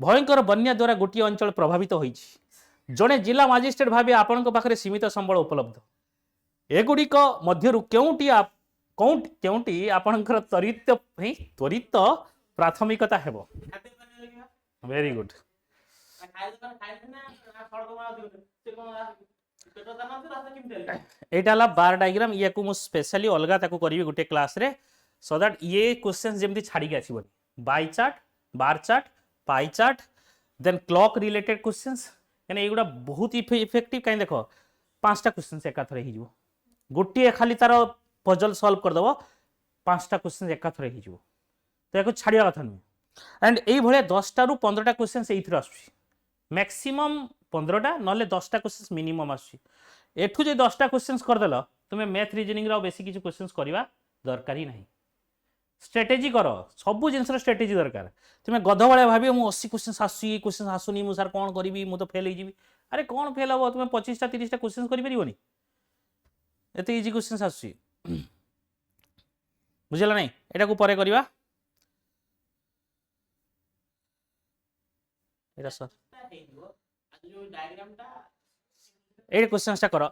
भयंकर बन्या द्वारा गोटे अंचल प्रभावित होइछि जड़े जिला मजिस्ट्रेट भाव आपण पाखे सीमित संबल उपलब्ध एगुड़िक मध्यरु केउंटी आपणकर त्वरित त्वरित प्राथमिकता हेबो वेरी गुड एटा बार डायग्राम या को मु स्पेशली अलगा ताको करिवे गुटे क्लास रे सो दैट ये क्वेश्चंस जेमती छाड़ी के आसीबो by chart bar chart pie chart then clock related questions यानी एगुडा बहुत इफेक्टिव काई देखो पांचटा क्वेश्चंस एकाथरे ही जिवो गोटे खाली तार पजल सॉल्व कर दबो पांचटा क्वेश्चंस एकाथरे ही जिवो तो याको छाड़िया कथा नुहे एंड एई भले 10टा रु 15टा क्वेश्चंस एइथरे आसुची मैक्सिमम 15टा नले 10टा क्वेश्चंस मिनिमम आसुची एठू जो 10टा क्वेश्चंस करदेल तुम्हें मैथ रीजनिंग रो बेसी किसी क्वेश्चंस करवा दरकार ही नहीं स्ट्रेटेजी कर सब जिन स्ट्रेटेजी दरकार तुम्हें गध भाया भाव मुझे 80 क्वेश्चन आसूँ क्वेश्चन आसुनी मुझे कौन करी मुझे फेल हो अरे कौन फेल हम तुम्हें 25टा 30टा क्वेश्चन कर एत इजी क्वेश्चन आसूँ बुझल नहीं एटा को परे करवा ये क्वेश्चन कर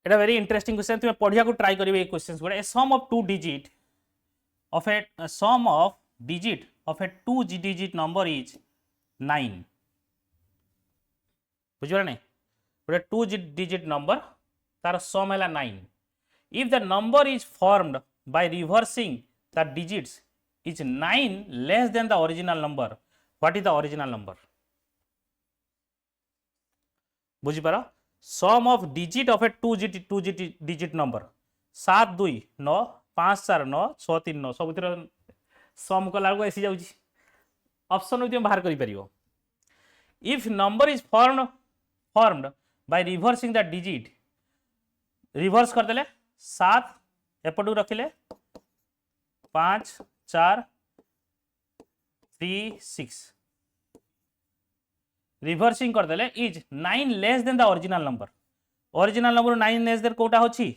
एटा वेरी इंटरेस्टिंग क्वेश्चन तुम्हें पढ़िया को ट्राई करिवे क्वेश्चंस गुडा a sum of two digit of a sum of digit of a two digit number is 9 बुझिबा नहीं गोटे टू डिजिट नंबर तार सम है 9 if the number is formed by reversing the digits is 9 less than the original number what is the original number बुझिपार sum of digit of a two digit number 7 2 9 5 4 9 6 3 9 सब सम कला ऐसी जाऊँ ऑप्शन तुम बाहर कर if number is formed by reversing the digit reverse करदे 7 एपटू रखिले 5 4 3 6 रिवर्सिंग करदे is 9 less than the original number 9 less than कोटा होची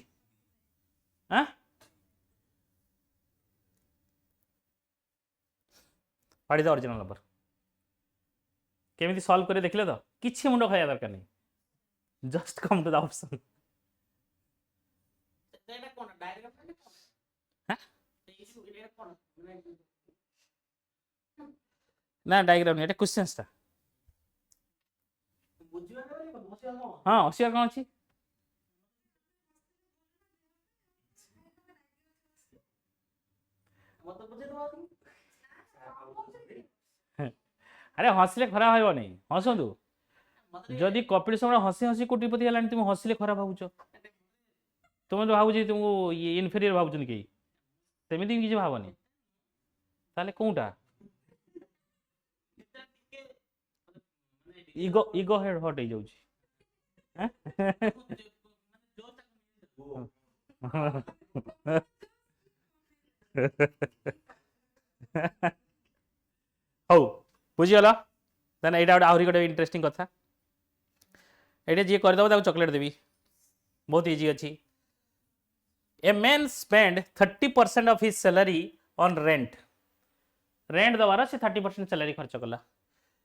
हाँ what is the original number केमिति सॉल्व करे देखले तो किछि मुंड खाया दरकार नहीं just come to the option ना डायग्राम नहीं क्वेश्चंस ता हाँ होशियार कौन अच्छी अरे हसले खराब हो नहीं हसतु जदि कपिल शर्मा हसी हसी कोटिपति है तुम हसले खराब भावुच तुम तो भावुच तुमको इनफेरियर भावुन कहीं सेमती किसी भावनी ताले कौटा इगो इगो हेड हट हो हौ बुझीगल देन एटा गोटे आहरी गोटे इंटरेस्टिंग कथा ये जी करदेव चॉकलेट देवी बहुत इजी अच्छी a man spend 30% of his salary on rent दबार से 30% सैलरी खर्च कला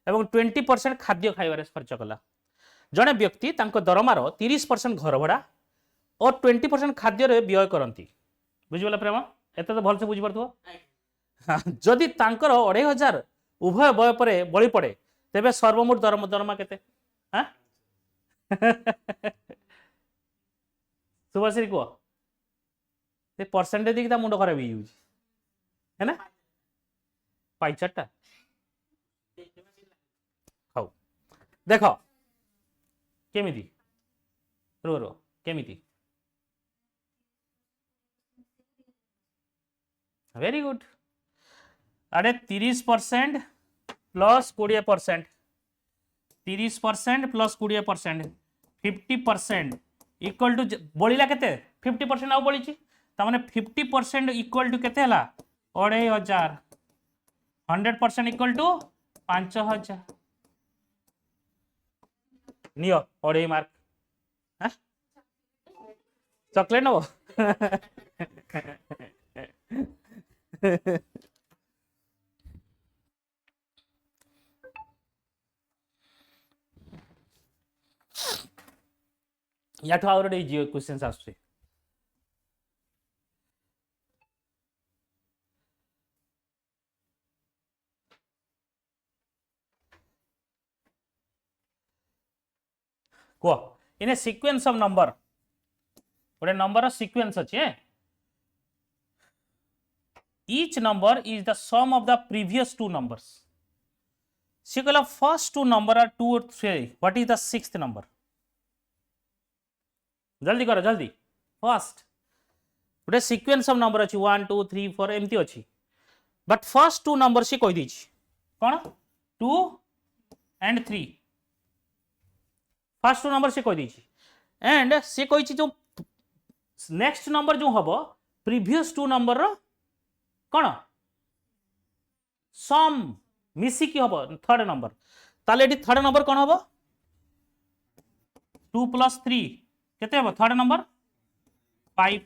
एवं 20% खाद्य खाइबार खर्च कला जड़े व्यक्ति दरमार 30% घर भड़ा और 20% खाद्य व्यय करती बुझीगला प्रेम एत तो भलसे बुझीपार जदि 2500 उभय व्यय पर बड़ी पड़े तेरे सर्वमोट दरमा केते हाँ सुभाश्री कह परसेंटेज देखिए मुंड खराब है ना पाइचाटा हाँ देख केमिति रो केमिति वेरी गुड अरे 30% प्लस 20% 30% प्लस 20% 50% इक्वल टू बढ़ला के 50% आउ बढ़ी ताने 50% इक्वल टू केते हला 2500 100% इक्वल टू 5000 नियो 2.5 मार्क चॉकलेट नो या तो और जियो क्वेश्चंस आसुचे को in a sequence of number गोटे नंबर सीक्वेंस अच्छे each number is the sum of the previous two numbers सी कहला फर्स्ट 2 नंबर आर 2 और 3 what is the sixth number जल्दी करो जल्दी फर्स्ट गोटे सीक्वेंस ऑफ नंबर अच्छी 1 2 3 4 एमती अच्छी बट फर्स्ट 2 नंबर सी कही कौन 2 एंड 3 फर्स्ट नंबर से कह दीची एंड से कही जो नेक्स्ट नंबर जो हम प्रीवियस 2 नंबर रो कौन सम मिसिकी हम थर्ड नंबर ताले एटी थर्ड नंबर कौन हम 2 + 3 केते हम third number 5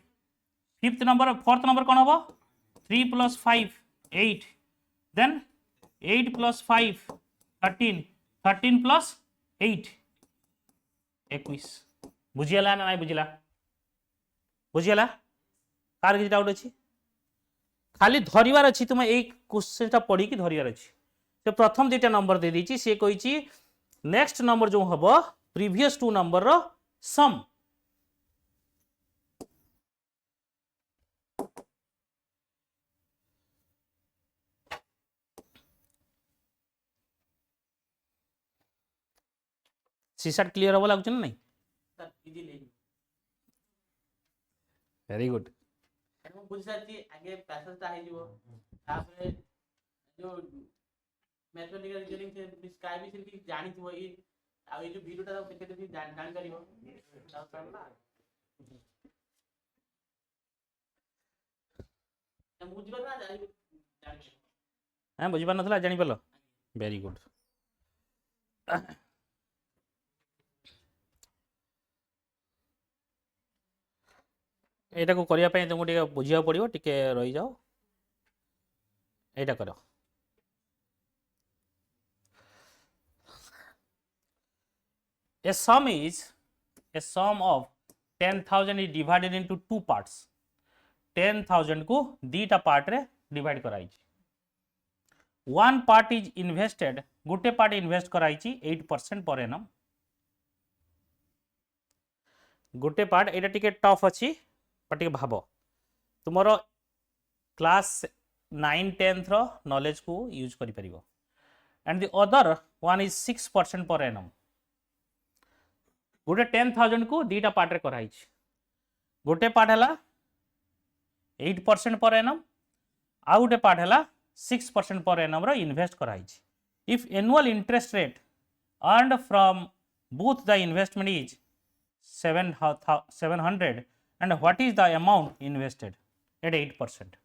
fifth number fourth number कौन हम 3 + 5 8 देन 8 + 5 13 13 + 8 21 बुझीगला ना नहीं बुझिला बुझीगला कार किसी डाउट अच्छी खाली धरिवार अच्छी तुम यही क्वेश्चन पढ़ी धरिवार अच्छी से प्रथम 2टा नंबर दे दी सी कही नेक्स्ट नंबर जो हम प्रीवियस 2 नंबर रो सम सीसाट क्लियर हम लगुच ना नहीं वेरी गुड बुझी सारी आगे पैसेजटा हो तापर जो मैथमेटिकल रीजनिंग से स्काई भी सिर्फ जानी थी ये आ ये जो वीडियोटा देखे देखि जान करियो ना बुझी ना जानी हाँ बुझी पार ना जानी पार वेरी गुड एटा को करिया पे तुमको टिके बुझिया पड़ियो टिके रही जाओ एटा करो a sum is a sum of 10,000 is divided into two parts 10,000 को दीटा पार्ट रे डिवाइड कराई वन पार्ट इज इन्वेस्टेड गोटे पार्ट इन्वेस्ट कराई 8% पर एनम गोटे पार्ट एटा टिके टफ अच्छी टिके भाव तुमर क्लास 9 10th रो नॉलेज को यूज करि परिबो and the other one is 6% per annum गोटे 10,000 को दीटा पार्ट रे कराई गोटे पार्ट है 8% पर एनम आउ गोटे पार्ट है 6% पर एनम रो इन्वेस्ट कराई if annual interest rate earned from both the investment is 700 and what is the amount invested at 8%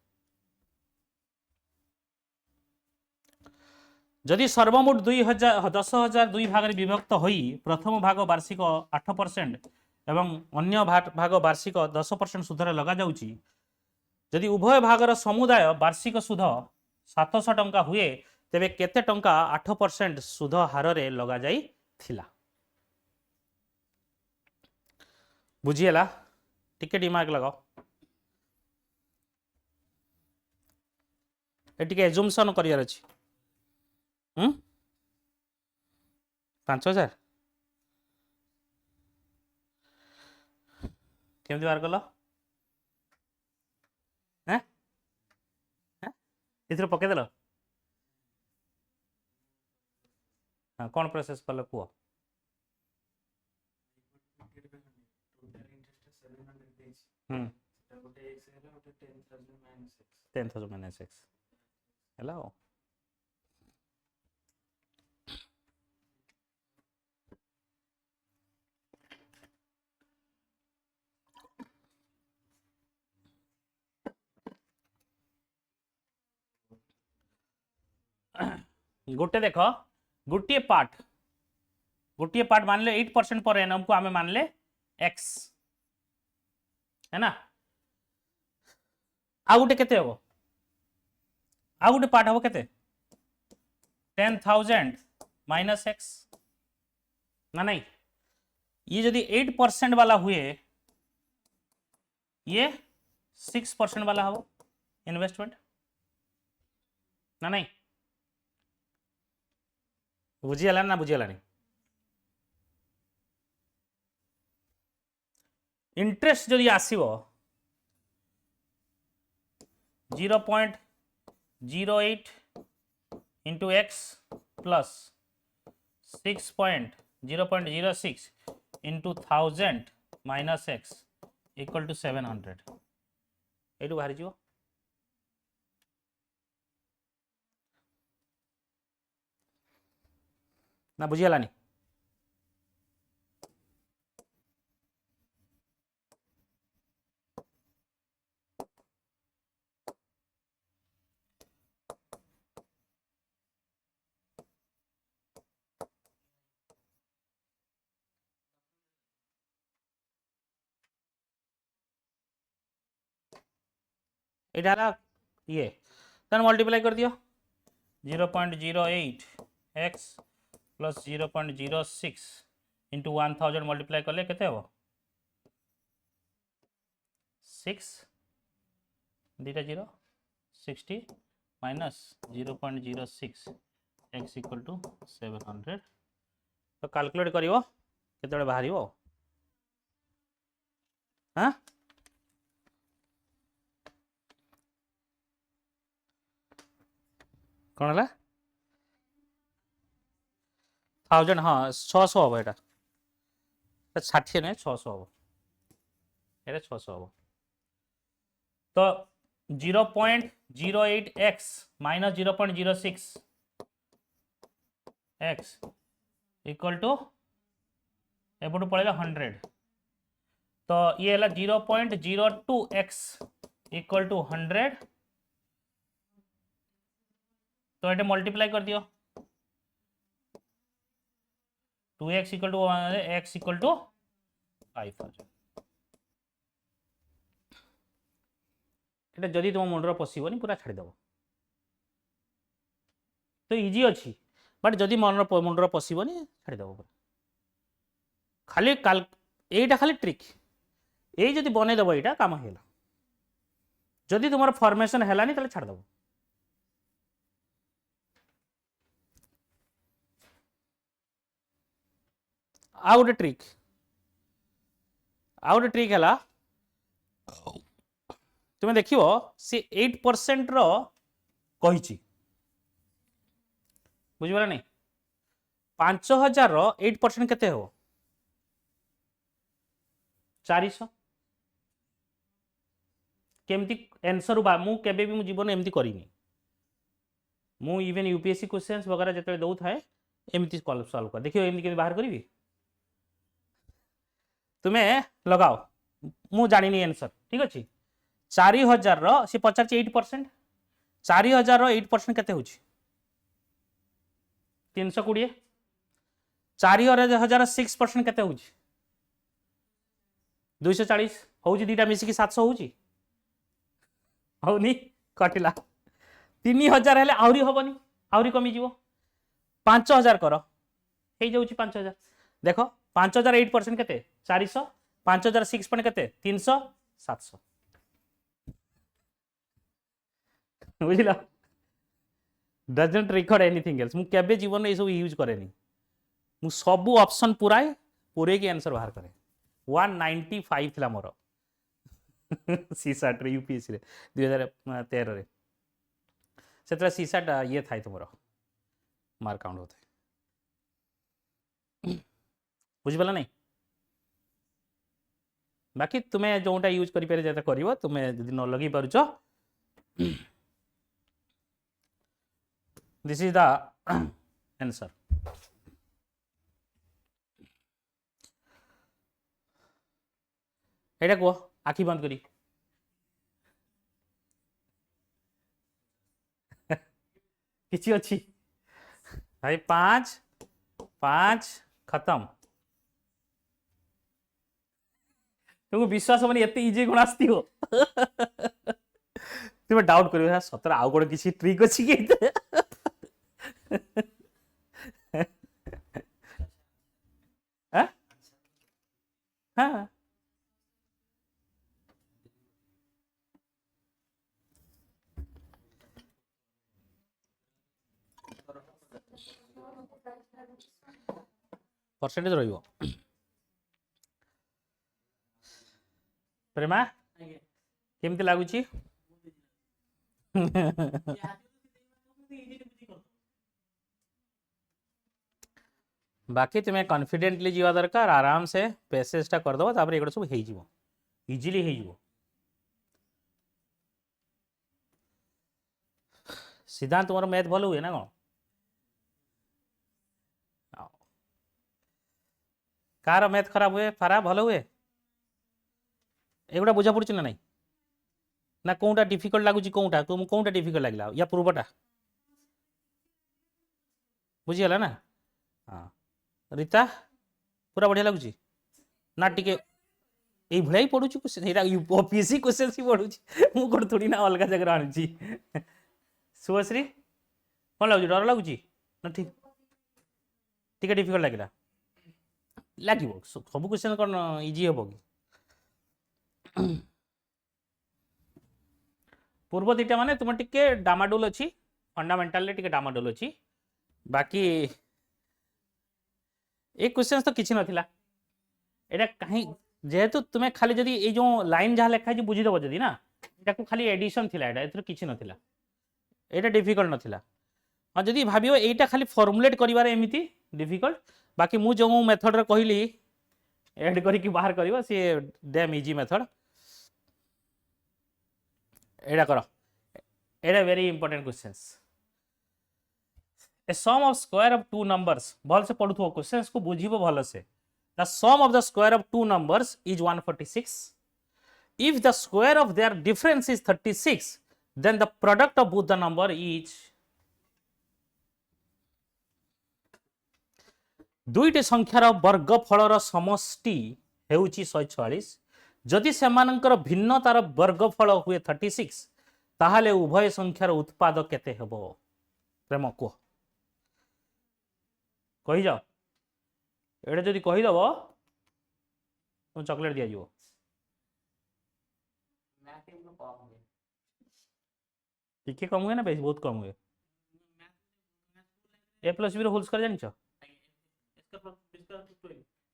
जदि सर्वमोट 10,000 दुई भाग में विभक्त होई प्रथम भाग वार्षिक 8% एवं अन्य भाग वार्षिक 10% सुधर लगा जाउची जदि उभय भागर समुदाय वार्षिक सुध 700 टंका हुए तेबे केते टंका 8% सुध हार रे लगा जाई थिला बुझिएला टिके दिमाग लगाओ एटिके एजुमसन करियर अछि 5,000 केमती बार कल इधर पकेदेल हाँ कौन प्रोसेस कल कुह 10,000 minus x hello गोटे देख गोटे पार्ट मान ले 8% पर एनम को आमे मान ले x है ना आ गोटे केते हो आ गोटे पार्ट हो केते 10,000 माइनस x ना नहीं ये जदि 8% वाला हुए ये 6% वाला हो इन्वेस्टमेंट ना नहीं बुझीगला ना बुझीगला नहीं इंटरेस्ट जदि आसीबो 0.08 into x plus 0.06 into 1000 minus x equal to 700 एटू बाहरी जीवो ना बुझीगलानी यहाँ ये तेन मल्टीप्लाई कर दियो 0.08 x प्लस 0.06 इंटू 1000 मल्टीप्लाई कले केते हो 6 दीटा 0 60 माइनस 0.06 x इक्वल टू 700 तो कैलकुलेट करिवो केते बाहर हाँ कौन है 1000 हाँ 600 हम यहाँ 60 नहीं 600 हम ये 600 हम तो 0.08x minus 0.06 x equal to एपटू पड़ेगा 100 तो ये है 0.02x इक्वल टू 100 तो ये मल्टीप्लाई कर दियो 2x equal to x equal to 5000 এটা যদি তোমার মুন্ডর পশিবনি পুরা ছাড়িদেব তো ইজি ଅଛି बट যদি মুন্ডর পশিবনি ছাড়িদেব পুরা খালি এইটা খালি ট্রিক এই যদি বনাই দেব এইটা কাম হইলা যদি তোমার ফরমেশন হেলানি তাহলে ছাড় দেব आ गोटे ट्रिक है तुम्हें देख सी 8% रही बुझीगला नहीं 5000 8% केते हो 400 केमती आंसर मु केबे भी मु जीवन एमती करिनी मु इवन यूपीएससी क्वेश्चंस वगैरह जते दउ थाए एमती सॉल्व कर देखियो एमती के बाहर करी तुम्हें लगाओ मु जानी आंसर ठीक अच्छे 4000 सी पचार 8% 4000 8% केते होची 320 4000 6% केते होची 240 होची दीटा मिसिकी 700 होची होनी कटिला 3000 हेले आउरी होबनी आउरी कमी जीवो 5000 करो हे जाउची 5000 देखो 5000 8% केते 400 5000 6% केते 300 700 बुझिला डजंट रिकॉर्ड एनीथिंग एल्स मु केबे जीवन ए सब यूज करेनी मु सब ऑप्शन पूरे की आंसर बाहर करे 195 थिला मोर सीसाट रे यूपीएससी रे 2013 रे सेतरा सीसाट ये थाई तुमरो मार्क काउंट होते बुझिपाला नहीं बाकी तुम्हें जोटा यूज करि पारे जेता करिवो तुम्हें जदि न लगी पारुचो दिस इज द आंसर एटा को आखि बंद करी किछि अछि भाई 5 खत्म तुमको विश्वास होनी एत इजी गुण आसती हो तुम्हें डाउट कर सतर आउ गोटे किसी ट्रिक अच्छी कि हाँ परसेंटेज रहिबो प्रेमा केमती लागुची बाकी तुम्हें कॉन्फिडेंटली जीवा दरकार आराम से पैसेजटा कर दबो तापर एगुडा सब हेई जीवो इजीली हेई जीवो सिद्धांत तुम्हारा मैथ भल हुए ना कौन कार मैथ खराब हुए फारा भल हुए एगुड़ा बुझा पड़ुଛି ना नहीं ना कौटा डिफिकल्ट लगुच कौटा डिफिकल्ट लगे या पूर्वटा बुझीगला ना हाँ रीता पूरा बढ़िया लगुच ना टिके ये ही पढ़ुँ क्वेश्चन ओपीएससी क्वेश्चन ही पढ़ुँ मुझे थोड़ी ना अलग जगह आणुची शुभश्री कौन लगुच डर लगुच ना ठीक टिके डिफिकल्ट लगे लगे सब क्वेश्चन कौन इजी हम कि पूर्व दीटा माने तुम टिके डामाडोल अच्छी फंडामेंटाल टिके डामाडोल अच्छी बाकी ये क्वेश्चन तो किसी नथिला एटा कहीं जेहेतु तुम्हें खाली जदि ये जो लाइन जहाँ लिखा है बुझीदेव जदि ना ये खाली एडिशन थिला एटा किसी नथिला एटा डिफिकल्ट नथिला हाँ जदि भाबियो एटा खाली फॉर्मुलेट करिवार एमिति डिफिकल्ट बाकी मु जो मेथड रे कहली ऐड करके बाहर करिवो सी डैम इजी मेथड एटा करो एटा very important questions a sum of square of two numbers भल से पढ़ुथो क्वेश्चंस को बुझिबो भल से the sum of the square of two numbers is 146 if the square of their difference is 36 then the product of both the number is दुईटी संख्यार वर्गफलर समष्टि हेउची 146 जदि सेमानंकर भिन्नतार वर्गफल हुए 36 ताहाले उभय संख्यार उत्पाद केते हेबो प्रेम को कहि जाओ एडे जदि कहि दबो तो चॉकलेट दिया जीवो टिके कम हुए ना बेस बहुत कम हुए a plus b whole square जानिछ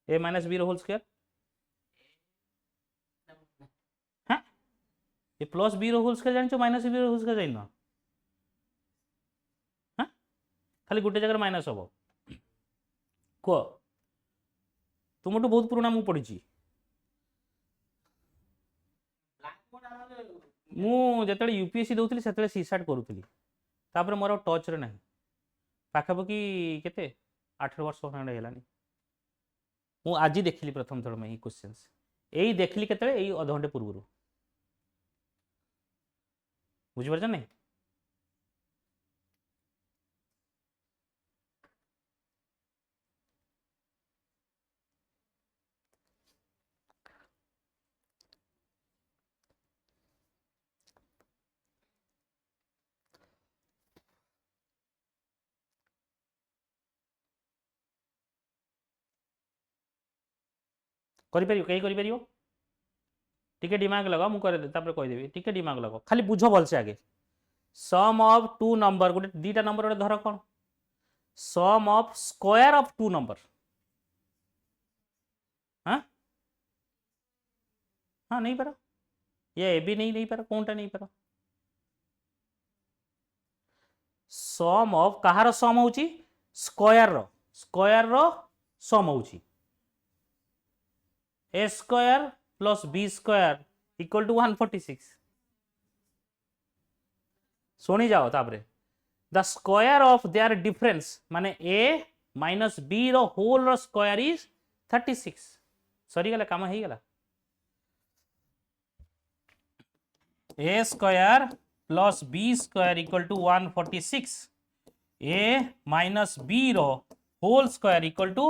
a minus b whole square हाँ a plus b whole square जानिछ माइनस बी होल स्क्वायर जाइन हाँ खाली गोटे जगह माइनस हम कह तुमठू बहुत पुराना मु पढ़ी मुझे यूपीएससी दूसरी से सीसाट करूली तापर मोर टच रे ना पाखापाखि केते 8 वर्ष खंडे हेलानी मु आज देखली प्रथम थर में ये क्वेश्चंस यही देखली केते यही अध घंटे पूर्व बुझिपार नहीं करिपारियो कहीं करिपारियो टिके दिमाग लगा मु कर तापर कहि टिके दिमाग लगा खाली बुझ भल से आगे सम ऑफ टू नंबर गोटे दीटा नंबर गोटे धर कौन sum of square of two number हाँ हाँ नहीं पार ये भी नहीं पार कौनटा नहीं पार सम ऑफ कहार सम होची स्क्वायर रो सम होची a square plus b square equal to 146 सुनी जाओ तापरे the square of their difference माने ए माइनस बी रो होल रो स्क्वायर इज 36 सरी गला काम हे गला a square plus b square equal to 146 a minus b रो होल स्क्वायर इक्वल टू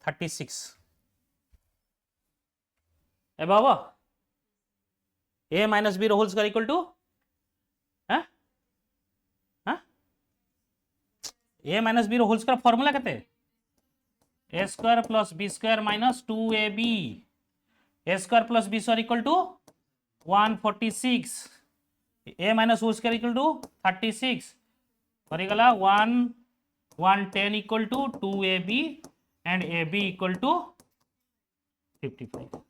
36 ए बाबा a minus b whole square equal to a minus b whole square formula केते a square plus b square minus 2ab a square plus b square equal to 146 a minus whole square equal to 36 करिगला 110 equal to 2ab and ab equal to 55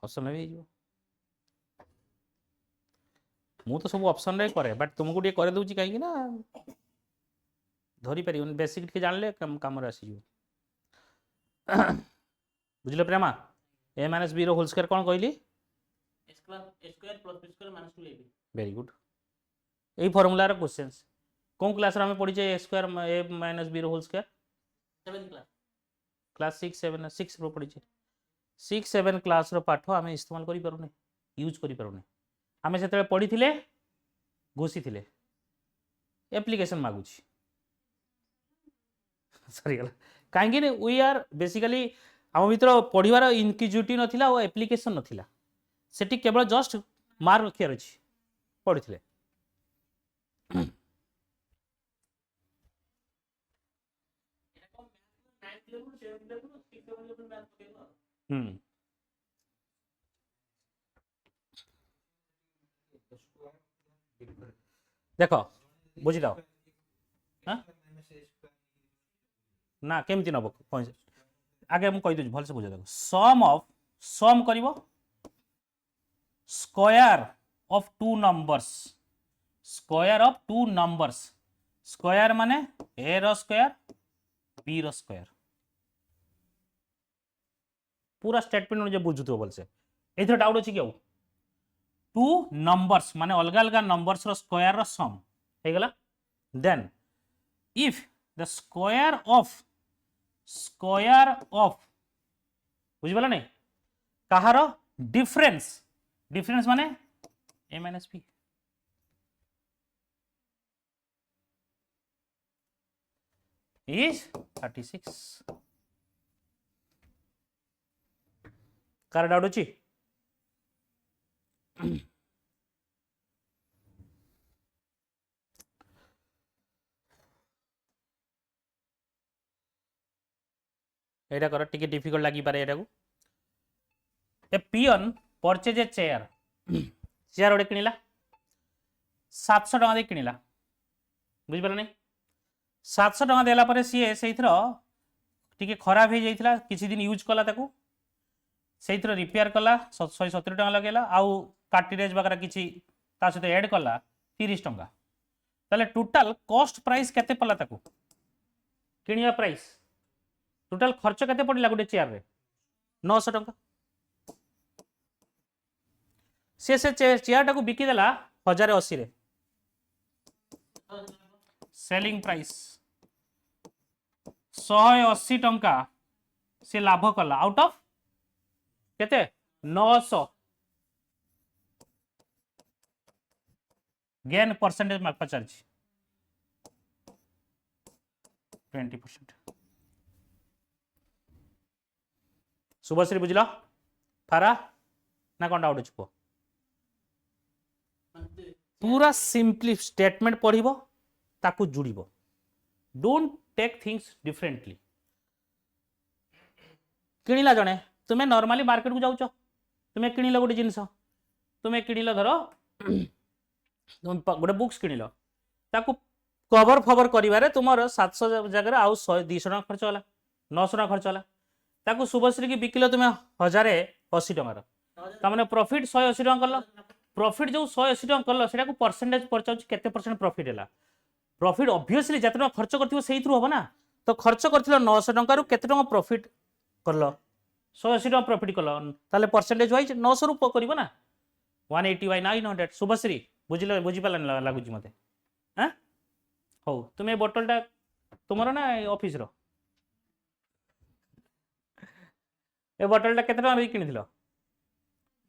option भी मु तो सब ऑप्शन रे करे बट तुमको टे कर दूची कहीं ना धरी पार बेसिक टे जानले काम आसी बुझिल प्रेमा ए माइनस बी रो होल स्क्वायर कौन कहली a square plus b square minus 2ab very good यही फर्मुलार क्वेश्चंस कौन क्लास रे हमें पढ़ी a square a minus b रो whole square 7th class class 6 7 6 रो पढ़ी 6 7 क्लास रो पाठ आम इस्तेमाल करि पारुने यूज करि पारुने आमे सेते पढ़ी थिले घोषी थिले एप्लिकेशन मागुची सरी गला कहीं वी आर बेसिकली आम भर पढ़वार इनक्यूजिटी नाला और एप्लिकेशन नाला सेठी केवल जस्ट मार्क रखियार अच्छी पढ़ी थे देख बुझी लो ना केमती नब आगे मुझे कहीदे भलसे बुझे देख सम कर square of two numbers square of two numbers square माने ए रो स्क्वायर बी रो स्क्वायर पूरा स्टेटमेंट मुझे बुझुथो भलसे एथर डाउट अछि कि टू नंबर्स माने अलग अलग नंबर्स रो स्क्वायर रो सम हे गला then if the square of बुझिबला नहीं कहार डिफरेंस माने ए माइनस बी इज 36 कार डाउट अछि एटा कर टिके डिफिकल्ट लगी पारे एटा को a peon purchase a chair chair ओडे किनिला 700 टका दे किनिला बुझि पारे नहीं 700 टका देला परे सीए सेइथरो टिके खराब हो जाइथिला किछि दिन यूज कला ताकू सेइथरो रिपेयर कला 170 टका लगेला आउ कार्टिरेज वगैरह किछि ता सहित ऐड कला 30 टका ताले टोटल कॉस्ट प्राइस केते पला ताकू किनिया प्राइस टोटल खर्च केते पड़िला गोटे चेयर रे 900 टका से चेयर टाकू बिकी देला 1080 रे सेलिंग प्राइस 180 टंका से लाभ कला आउट ऑफ केते 900 गेन परसेंटेज में पचार 20% शुभश्री बुझल फारा ना कौन डाउट अच्छे पूरा सिंपली स्टेटमेंट पढ़िबो ताकू जुड़िबो डोंट टेक थिंग्स डिफरेंटली किनिला जणे तुम्हें नॉर्मली मार्केट को जाउछ तुम्हें किनिल गोटे जिनस तुम्हें किनिल धर तुम गोटे बुक्स किनिल ताकू कवर फवर करिवारे तुमर 700 जगह आउ 200 टका खर्च होला 900 टका खर्च होला ताकू शुभश्री की बिकिल तुम्हें 1080 टकार तामाने प्रॉफिट 180 टका करल प्रॉफिट जो 180 टका करल सेटा को परसेंटेज परचाउछ केते परसेंट प्रॉफिट हैला प्रॉफिट ऑब्वियसली जते टका खर्च करथिबो सेहितरु होबो ना तो खर्च करथिलो 900 टका रु केते टका प्रॉफिट करल 180 टका प्रॉफिट करल ताले परसेंटेज वाइज 900 रु करिवो ना 180 बाय 900 शुभश्री बुझिल बुझि पालन लागुची मते हैं हो तुम ए बोतलटा तुमरो ना ऑफिस रो ए बोतलटा केते टका किनिथिलो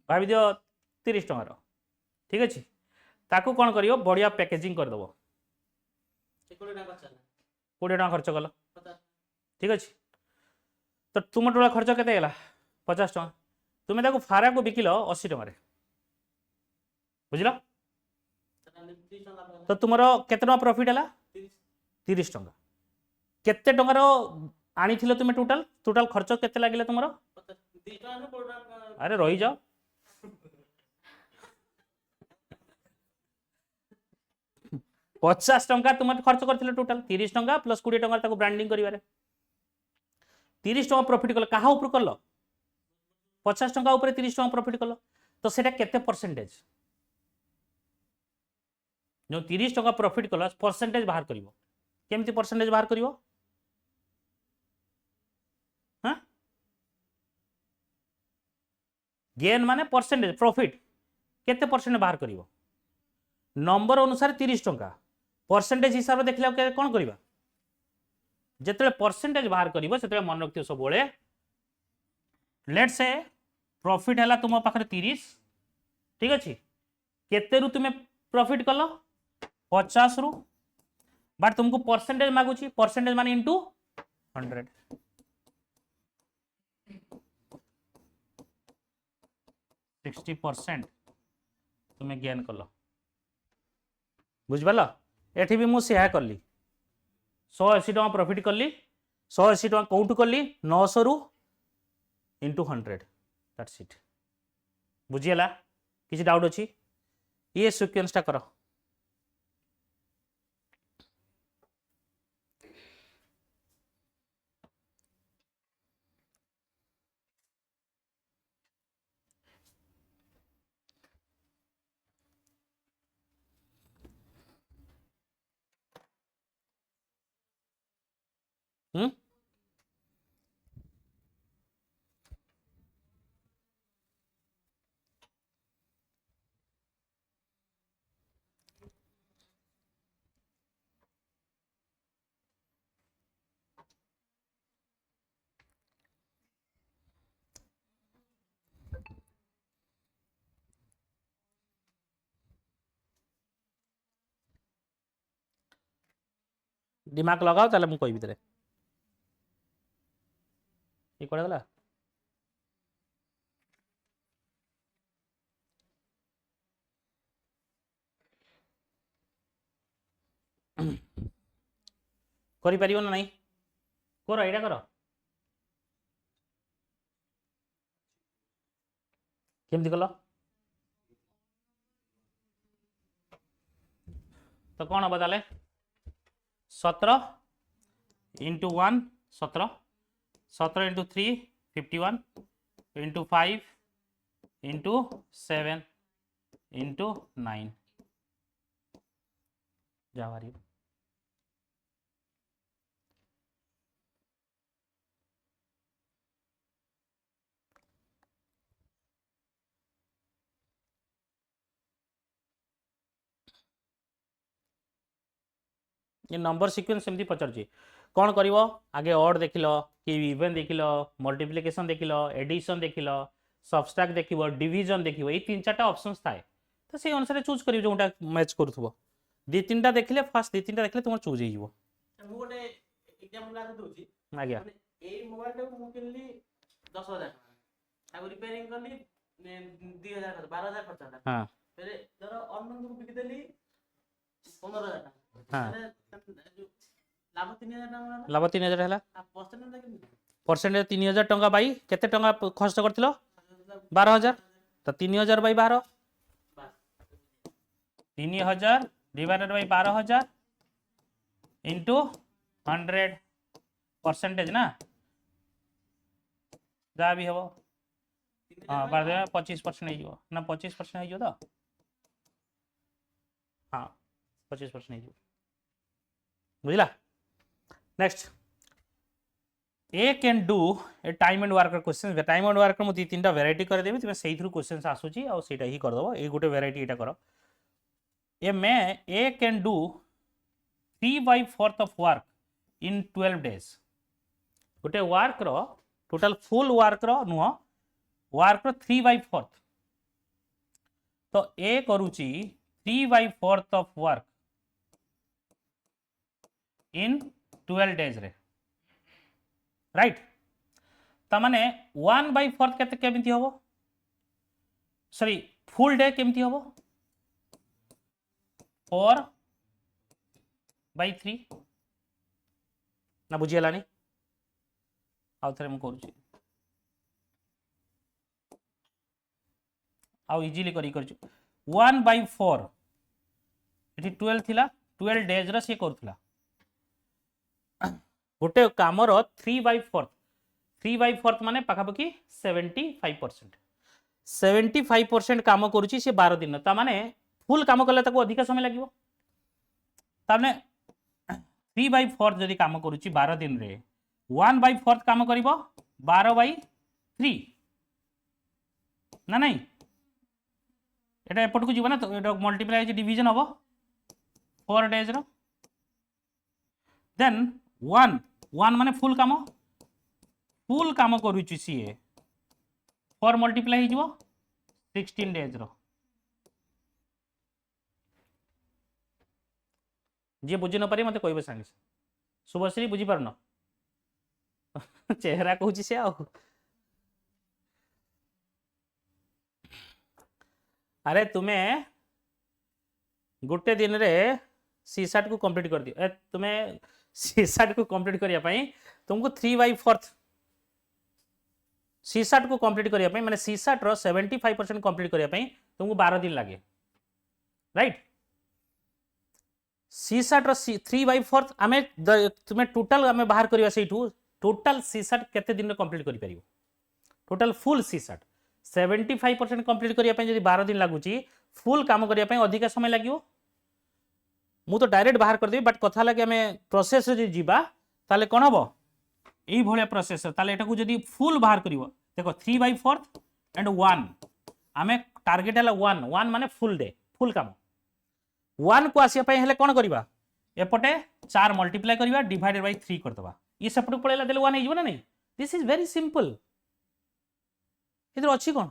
भाबी दियो 30 टका ठीक अछि ताकू कोन करियो बढ़िया पैकेजिंग कर दबो 20 टका खर्च कल ठीक अछि तो तुम टोला खर्च केते गेला 50 टका तुमे ताकू फारा को बिकिलो 80 टका रे बुझिलो तो तुमरो केते टका प्रॉफिट हला 30 टका केते टका रो आनिथिलो तुमे टोटल टोटल खर्च केते लागिला तुमरो 20 टका अरे रही जाओ पचास टंका तुम खर्च कर टोटाल 30 टंका प्लस 20 टंका ब्रांडिंग करिवारे 30 टंका प्रॉफिट कल कहा ऊपर कल 50 टंका ऊपर 30 टंका प्रॉफिट कल तो सेटा केते परसेंटेज जो 30 टंका प्रॉफिट कल परसेंटेज बाहर करिवो केमती परसेंटेज बाहर करिवो हां गेन माने परसेंटेज प्रॉफिट केते परसेंट बाहर करिवो नंबर अनुसार 30 टंका परसेंटेज हिसाब से देखले कौन करबा जेते परसेंटेज बाहर करिवो सेते मन रखियो सब बेले लेट्स से प्रॉफिट हैला तुम पाखरे 30 ठीक अछि केते रु तुमे प्रॉफिट कलो 50 रु बट तुमको परसेंटेज मागुची परसेंटेज माने इनटू 100 60% तुम्हें गेन कल बुझिपाल एठी भी मुझे सेया कली 180 टका प्रॉफिट कली 180 टका कौटू कली 900 रु इंटू 100 दैट्स इट बुझीगला किसी डाउट अच्छी ये सिक्वेंसटा कर दिमाग लगाओ ताले मु कोई भीतर ये कोड़ा गला करि परियो ना नहीं करो एटा करो केमती कल तो कौन हम ताले 17 into 1 17 17 into 3 51 into 5 into 7 into 9 जा भारी ये नंबर सीक्वेंस सेमती पचार कौन कर आगे ऑड देखिल कि इवेन देखिल मल्टीप्लिकेशन देखिल एडिशन देखिल सबस्ट्रैक्ट देख डिवीजन देख ये 3-4 ऑप्शन थाए तो से अनुसार चूज कर जोटा मैच करूँ दी तीन टा देखले फास्ट दी तीन टा देखले तुम चूज हो ମୁଁ ଗୋଟେ ଏକ୍ଜାମ୍ପଲ ଆଗ ଦଉଛି आज्ञा ମାନେ ଏଇ ମୋବାଇଲଟାକୁ ମୁଁ କିଣିଲି 10,000 ଟଙ୍କା ତାକୁ ରିପେୟାରିଂ କଲି 2,000 ଖର୍ଚ୍ଚ 12,000 ଖର୍ଚ୍ଚ ହେଲା हाँ ଫେରେ ଧର ଅନନକୁ ବିକିଦେଲି 15,000 ଟଙ୍କା हाँ ତାହେଲେ ଯୋଉ ଲାଭ 3,000 ଟଙ୍କା ହେଲା लाभ 3000 है ଆଉ ପରସେଣ୍ଟଟା କେମିତି परसेंटेज 3000 टंका बाई केते टंका खर्च कर 12,000 तो 3000 by 12 3000 divided by 12,000 into 100 percentage ना जहाँ भी हम हाँ 25% ना 25% तो हाँ 25% बुझला next A can do a time and worker question time and worker मुझे 2-3टा वेराइटी करदेवी तुम से क्वेश्चन आसूची आ सेटा ही करदेव ये गोटे वेराइटी यहाँ कर A can do 3/4 of work in 12 days गोटे वर्क रो टोटल फुल वर्क रो नुह वर्क रो 3/4 तो ए करुची 3/4 ऑफ वर्क इन 12 days रे राइट तमाने 1/4 केते केमिति होबो सॉरी फुल डे केमिति होबो 4/3 ना बुझियलानी आउ थरे मु करूची आउ इजीली करी करछु 1/4 एठी 12 थिला 12 डेज रा से करथला गोटे कामर 3/4 माने पाखापाखि 75% काम करुची से 12 दिन ता माने फुल काम कले ताको अधिक समय लागिवो ताने 3/4 जदि काम करुची 12 दिन रे 1/4 काम करिवो 12/3 ना नहीं এটা এপটକୁ ଯିବ ନା ତ এটা ମଲ୍ଟିପ୍ଲାଏ ହେଇକି ডিভিଜନ হব 4 ডেজ ର ଦେନ୍ 1 ମାନେ ଫୁଲ୍ କାମ କରୁଛି ସିଏ 4 ମଲ୍ଟିପ୍ଲାଏ ହେଇଯିବ 16 ডেজ ର ଯିଏ ବୁଝି ନ ପାରି ମତେ କହିବେ ସାଙ୍ଗେ ଶୁଭଶ୍ରୀ ବୁଝିପାରୁନ ଚେହେରା କହୁଛି ସେ ଆଉ अरे तुम्हें गोटे दिन रे सीसाट को कंप्लीट कर दियो तुम्हें सीसाट को कंप्लीट करिया पई तुमको 3/4 सीसाट को कंप्लीट करिया पई माने सीसाट रो 75% कंप्लीट करिया पई तुमको 12 दिन लागे राइट सीसाट रो 3/4 आमे तुम्हें टोटल आमे बाहर करिया सेठू टोटल सीसाट केते दिन रे कंप्लीट करि परियो टोटल फुल सीसाट 75% कंप्लीट करिया पई जदी 12 दिन लागुची फुल काम करिया पई अधिक समय लागियो मु तो डायरेक्ट बाहर कर देबी बट कथा लागे हमें प्रोसेस रे जीवा ताले कोन हबो एई भलिया प्रोसेस ताले एटा को जदी फुल बाहर करिवो देखो 3/4 एंड 1 हमें टारगेट हला 1 माने फुल डे फुल काम 1 को आसिया पई हेले कोन करिवा एपटे 4 मल्टीप्लाई करिवा डिवाइडेड बाय 3 कर दबा ये सेपट पळेला देले 1 हेजबो ना नहीं दिस इज वेरी सिंपल इधर अच्छी कौन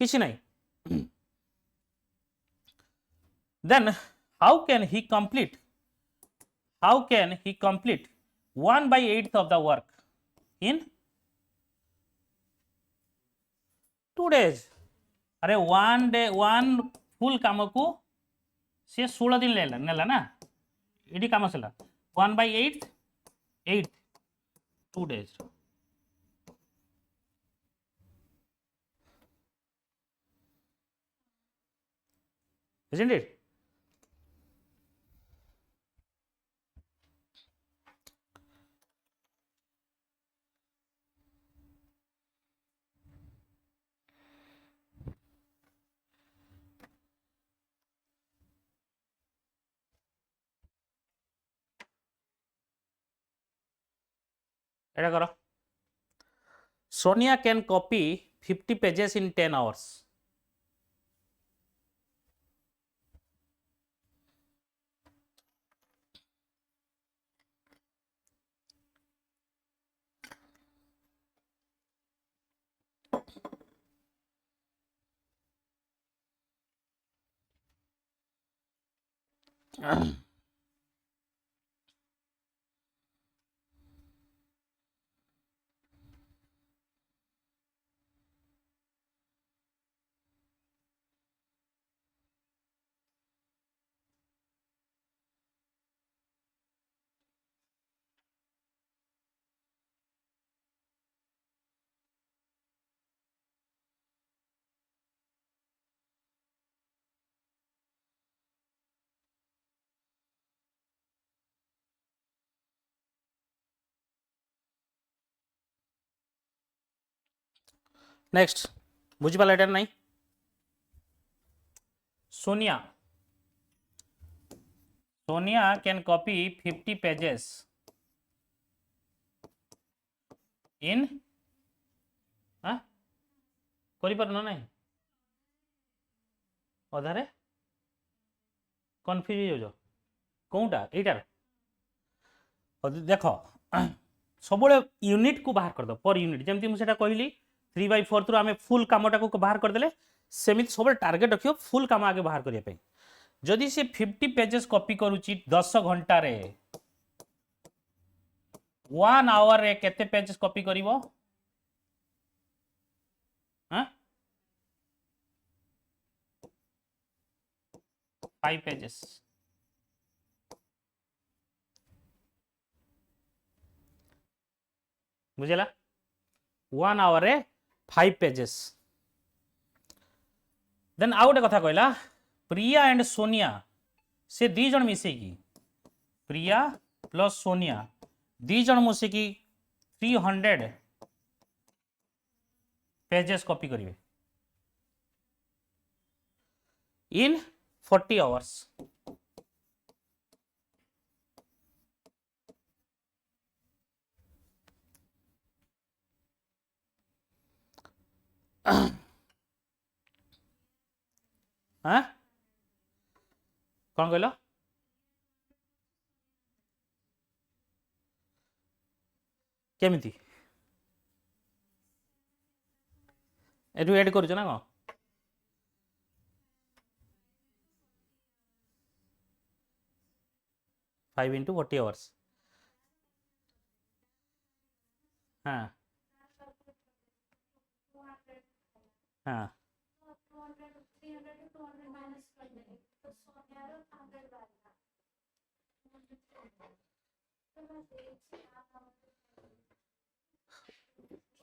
किसी नहीं then how can he complete 1/8 of the work in 2 days अरे 1 फुल काम को सी 16 दिन नेला ना इडी काम सला 1/8 8 2 डेज isn't it एटा करो Sonia can copy 50 pages in 10 hours next बुझिपाला एटा नहीं Sonia can copy 50 pages in करि पारनो नहीं अधारे कन्फ्यूज हो कौटा एटार देख सब यूनिट को बाहर कर दो पर यूनिट जमती मुझे कहली 3/4 रु आमे फुल कामटा को बाहर कर देले सेमित सब टार्गेट रखियो फुल काम आगे बाहर करिया पे जदि से 50 पेजेस कॉपी करूची 10 घंटा रे 1 आवर रे केते पेजेस कॉपी करिवो हां 5 पेजेस बुझेला 1 आवर रे 5 पेजेस देन आउ गोटे कथा कहला प्रिया एंड सोनिया से दी जन मिसेकी प्रिया प्लस सोनिया दी जन मिसेकी 300 पेजेस कॉपी करिवे इन 40 आवर्स हाँ कौन कहल केमिति एटू एड करूछ ना कौन 5 into 40 hours हाँ हाँ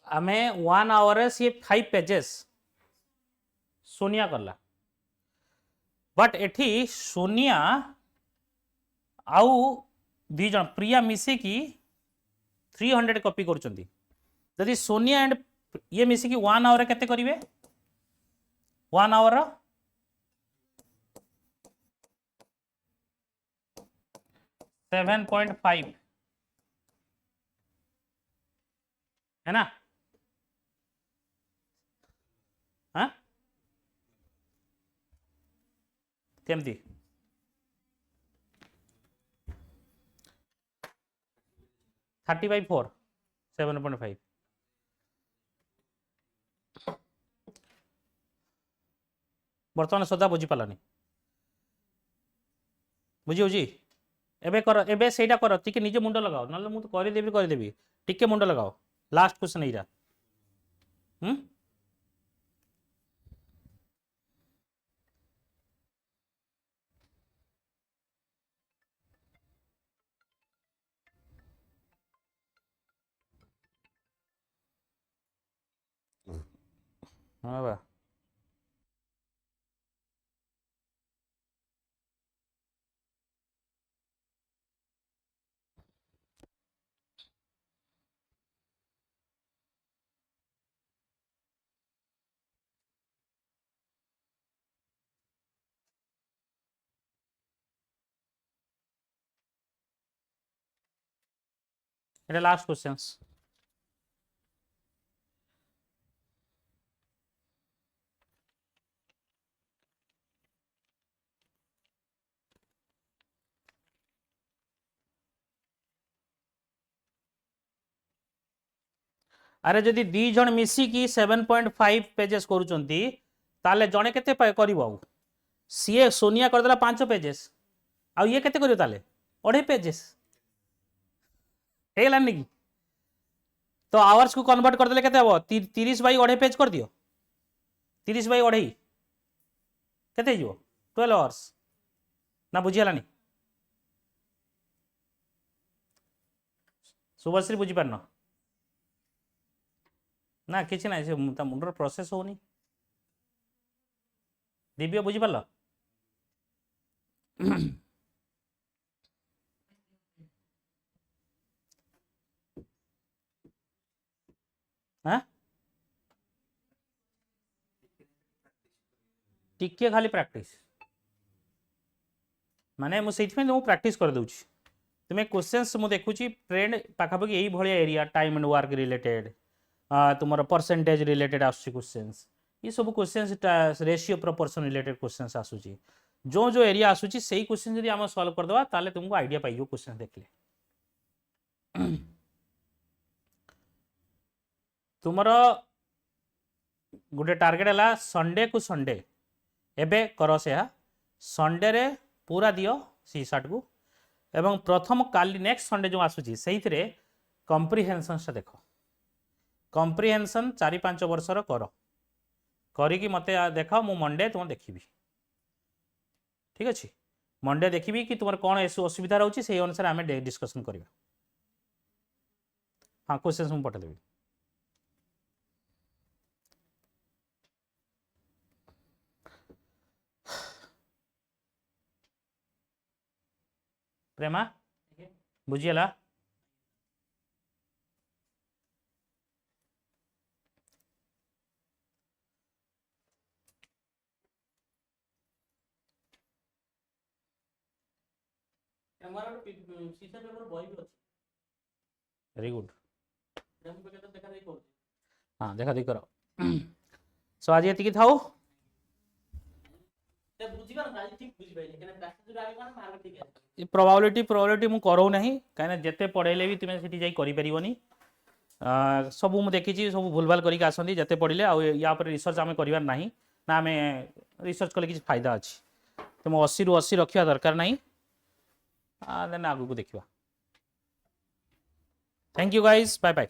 आमे 1 आवर सी 5 पेजेस सोनिया करला बट एठी सोनिया आउ दी जन प्रिया मिसिकी 300 कॉपी करुचंती जदि सोनिया एंड ये मिसिकी 1 आवर केते करिवे 1 आवर 7.5 है ना हाँ केमती 30/4 7.5 बर्तमान सदा बुझी पालानी बुझी बुझी एबे कर एबे सेटा कर टिके निजे मुंड लगाओ नले मु तो कर देबी टिके मुंड लगाओ लास्ट क्वेश्चन एइरा हाँ बा एटा लास्ट क्वेश्चंस अरे जदि दी जण मिसिकी 7.5 पेजेस करूचंती ताले जणे केते करिवो आउ सीए सोनिया करदेला 5 पेजेस आउ ये केते करियो ताले 2.5 पेजेस हेगलानी कि तो आवर्स को कन्वर्ट करदेले केते हबो 30/2.5 पेज कर दियो 30/2.5 केते हिजो 12 आवर्स ना बुझिहलानी शुभश्री बुझी पारन ना किसी ना से मुंडर प्रोसेस होनी दिव्य बुझी पारल हाँ टिके खाली प्रैक्टिस माने मु सेइथ में तुमको प्रैक्टिस कर दूची तुम्हें क्वेश्चंस मु देखुची ट्रेंड पाखापाखि यही भलिया area time and work related तुमर परसेंटेज रिलेटेड आसुची क्वेश्चंस ये सब questions ratio proportion related questions आसुची जो जो एरिया आसुची सेही क्वेश्चन यदि हम सॉल्व कर दवा ताले तुमको आइडिया पाइयो क्वेश्चन देखले तुमर गोटे टार्गेट है संडे को संडे एबे कर से संडे रे पूरा दियो सी सार्ट को एवं प्रथम काली नेक्स्ट संडे जो आसुची सेहितरे कॉम्प्रिहेंशन से देख कॉम्प्रिहेंशन 4-5 वर्षर कर करिकी मते देखाओ मु मंडे तुम देखी ठीक अच्छे मंडे देखी कि तुम कौन असुविधा रोचे से अनुसार आम डिस्कसन करवा हाँ क्वेश्चन मुझे पठेदेवी प्रेमा बुझीगला वेरी गुड हाँ देखा देखी करो सो आज ये थाओ बुझिपाइले केना पैसा जो आगे कोन मार्क ठीक है प्रोबाबिलिटी ମୁଁ କରଉ ନାହିଁ କାହିଁକିନା ଯେତେ ପଢ଼େଇଲେ ବି ତୁମେ ସେଠି ଯାଇ କରିପାରିବନି ସବୁ ମୁଁ ଦେଖିଛି ସବୁ ଭୁଲଭାଲ କରିକି ଆସନ୍ତି ଯେତେ ପଢ଼ିଲେ ଆଉ ୟା ଉପରେ ରିସର୍ଚ୍ଚ ଆମେ କରିବାର ନାହିଁ ନା ଆମେ ରିସର୍ଚ୍ଚ କଲେ କିଛି ଫାଇଦା ଅଛି ତେଣୁ 80ରୁ 80 ରଖିବା ଦରକାର ନାହିଁ ଦେନ୍ ଆଗକୁ ଦେଖିବା thank you guys bye bye